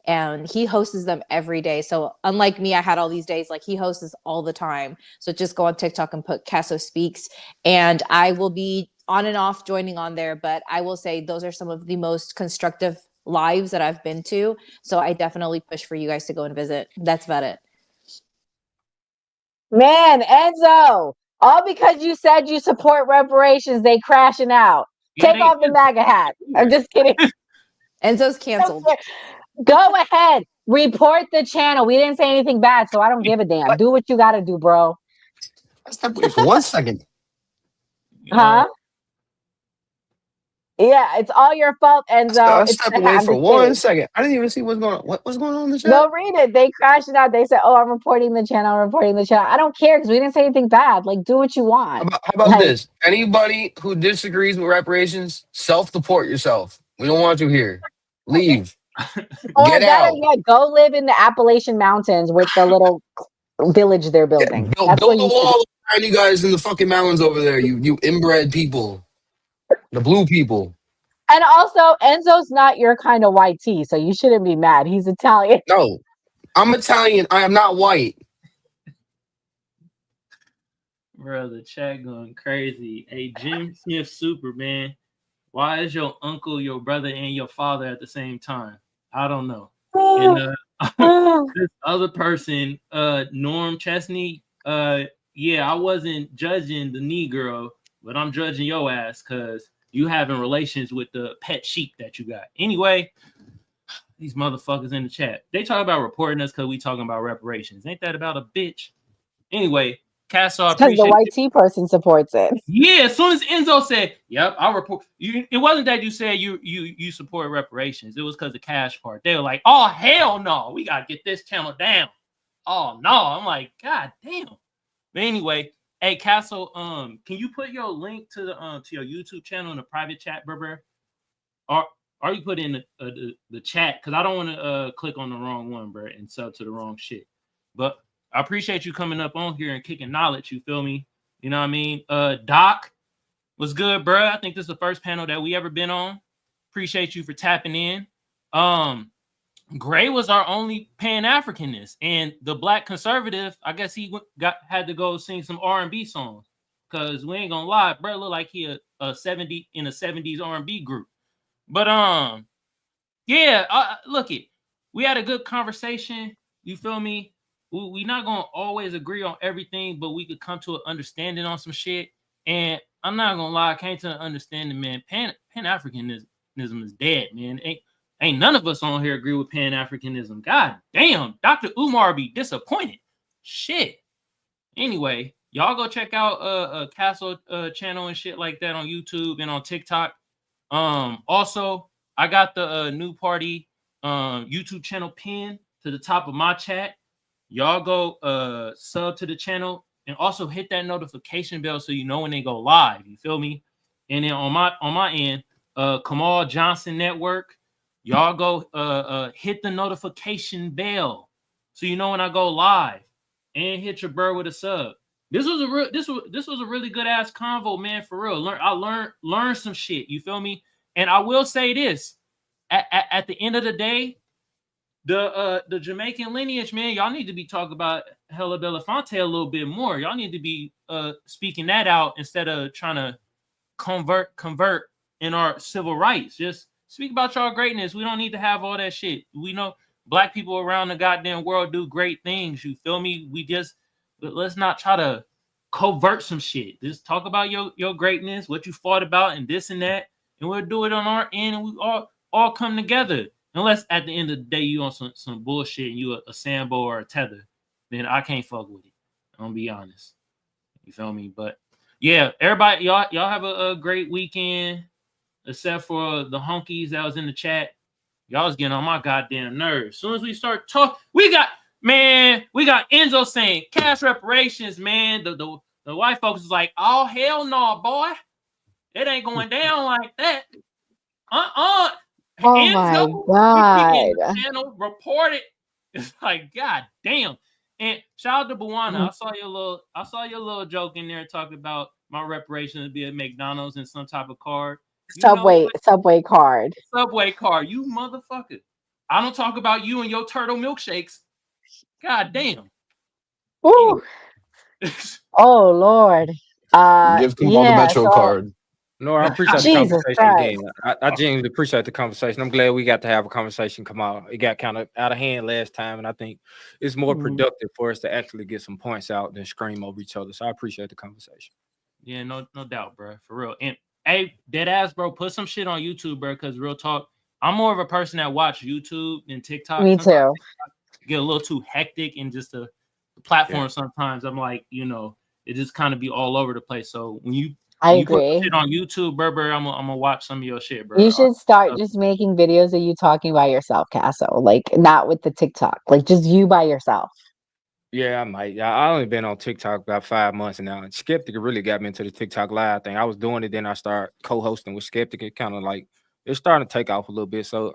And he hosts them every day. So unlike me, I had all these days, like he hosts all the time. So just go on TikTok and put Casso Speaks, and I will be on and off joining on there. But I will say those are some of the most constructive lives that I've been to. So I definitely push for you guys to go and visit. That's about it. Man, Enzo, all because you said you support reparations, they crashing out. Yeah, Take off the MAGA hat. I'm just kidding. Enzo's canceled. Go ahead. Report the channel. We didn't say anything bad, so I don't give a damn. Do what you got to do, bro. Step away for 1 second. Huh? Yeah, it's all your fault, Enzo. I It's stepped the away hat. for I'm just 1 kidding. second. I didn't even see what's going on. What's going on in the chat? No, read it. They crashed it out. They said, "Oh, I'm reporting the channel. I'm reporting the channel." I don't care because we didn't say anything bad. Like, do what you want. How about this? Anybody who disagrees with reparations, self-deport yourself. We don't want you here. Leave. Or Get better out. yet, go live in the Appalachian Mountains with the little village they're building. That's Build what a you should do. wall around you guys in the fucking mountains over there. You inbred people. The blue people. And also, Enzo's not your kind of white tea, so you shouldn't be mad. He's Italian. No, I'm Italian. I am not white. Bro, the chat going crazy. Hey, Jim Smith Superman, why is your uncle, your brother, and your father at the same time? I don't know. And this other person, Norm Chesney, yeah, I wasn't judging the Negro, but I'm judging your ass because you having relations with the pet sheep that you got. Anyway, these motherfuckers in the chat, they talk about reporting us because we talking about reparations. Ain't that about a bitch? Anyway, Casso, I Because the appreciate white tea person supports it. Yeah, as soon as Enzo said, "Yep, I'll report," it wasn't that you said you support reparations. It was because the cash part. They were like, "Oh hell no, we gotta get this channel down." Oh no, I'm like, God damn. But anyway, hey Castle, can you put your link to the to your YouTube channel in the private chat, bro? Or you put in the chat because I don't want to click on the wrong one, bro, and sub to the wrong shit. But I appreciate you coming up on here and kicking knowledge. You feel me? You know what I mean? Doc was good, bro. I think this is the first panel that we ever been on. Appreciate you for tapping in. Gray was our only Pan-Africanist, and the black conservative, I guess he had to go sing some R&B songs because we ain't gonna lie, bro, look like he a 70s R&B group. But yeah, look it. We had a good conversation. You feel me? We not gonna always agree on everything, but we could come to an understanding on some shit. And I'm not gonna lie, I came to an understanding, man. Pan-Africanism is dead, man. Ain't none of us on here agree with Pan-Africanism. God damn, Dr. Umar be disappointed. Shit. Anyway, y'all go check out Castle channel and shit like that on YouTube and on TikTok. Also, I got the new party YouTube channel pinned to the top of my chat. Y'all go sub to the channel and also hit that notification bell so you know when they go live. You feel me? And then on my end, Kamal Johnson Network, y'all go hit the notification bell so you know when I go live, and hit your bird with a sub. This was a really good ass convo, man. For real, I learned some shit. You feel me? And I will say this: at the end of the day, the Jamaican lineage, man, y'all need to be talking about Hella Belafonte a little bit more. Y'all need to be speaking that out instead of trying to convert in our civil rights. Just speak about y'all greatness. We don't need to have all that shit. We know black people around the goddamn world do great things. You feel me? Let's not try to covert some shit. Just talk about your greatness, what you fought about, and this and that, and we'll do it on our end, and we all come together. Unless at the end of the day you on some bullshit and you a Sambo or a Tether, then I can't fuck with it. I'm gonna be honest. You feel me? But yeah, everybody, y'all have a great weekend, except for the honkies that was in the chat. Y'all was getting on my goddamn nerves. As soon as we start talking, we got Enzo saying cash reparations, man. The white folks is like, oh hell no, boy. It ain't going down like that. Oh Enzo, my God. channel reported It's like, god damn. And shout out to Buwana. I saw your little joke in there talking about my reparations would be at McDonald's and some type of card. Subway card. Subway card, you motherfucker. I don't talk about you and your turtle milkshakes. God damn. Woo. Oh Lord. Give Kumar the Metro card. No, I appreciate the Jesus conversation Christ. again. I genuinely appreciate the conversation. I'm glad we got to have a conversation come out. It got kind of out of hand last time, and I think it's more productive for us to actually get some points out than scream over each other. So I appreciate the conversation. Yeah, no doubt, bro. For real. And hey, dead ass, bro, put some shit on YouTube, bro, because real talk, I'm more of a person that watch YouTube and TikTok. Me Sometimes too. TikTok get a little too hectic and just the platform sometimes. I'm like, it just kind of be all over the place. So when you agree. put shit on YouTube, bro, I'm gonna watch some of your shit, bro. You should start just making videos of you talking by yourself, Casso. Like not with the TikTok, like just you by yourself. Yeah, I might. I only been on TikTok about 5 months now. And Skeptic really got me into the TikTok live thing. I was doing it, then I started co-hosting with Skeptic. It kind of like it's starting to take off a little bit. So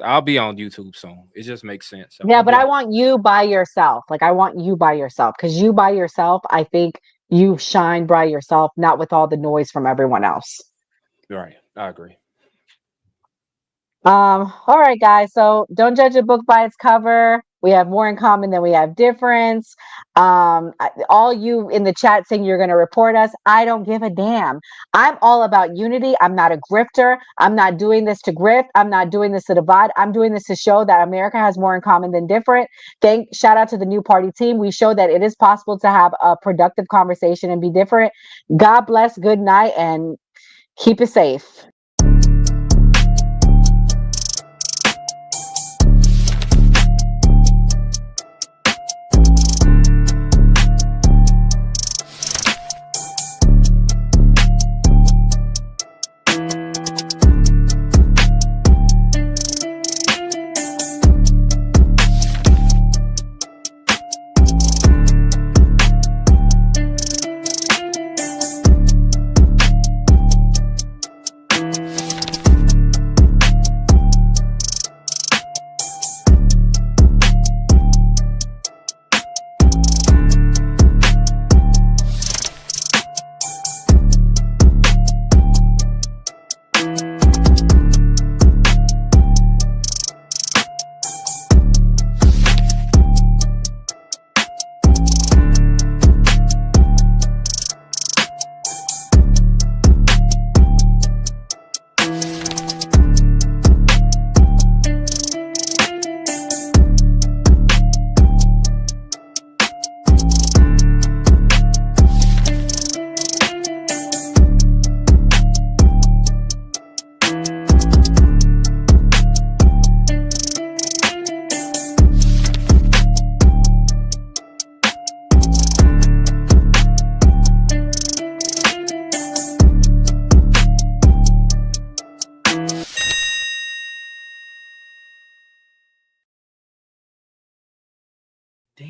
I'll be on YouTube soon. It just makes sense. So Yeah, but I want you by yourself. Like I want you by yourself because you by yourself, I think you shine by yourself, not with all the noise from everyone else. Right. I agree. All right, guys. So don't judge a book by its cover. We have more in common than we have difference. All you in the chat saying you're going to report us, I don't give a damn. I'm all about unity. I'm not a grifter. I'm not doing this to grift. I'm not doing this to divide. I'm doing this to show that America has more in common than different. Shout out to the New Party team. We show that it is possible to have a productive conversation and be different. God bless. Good night and keep it safe.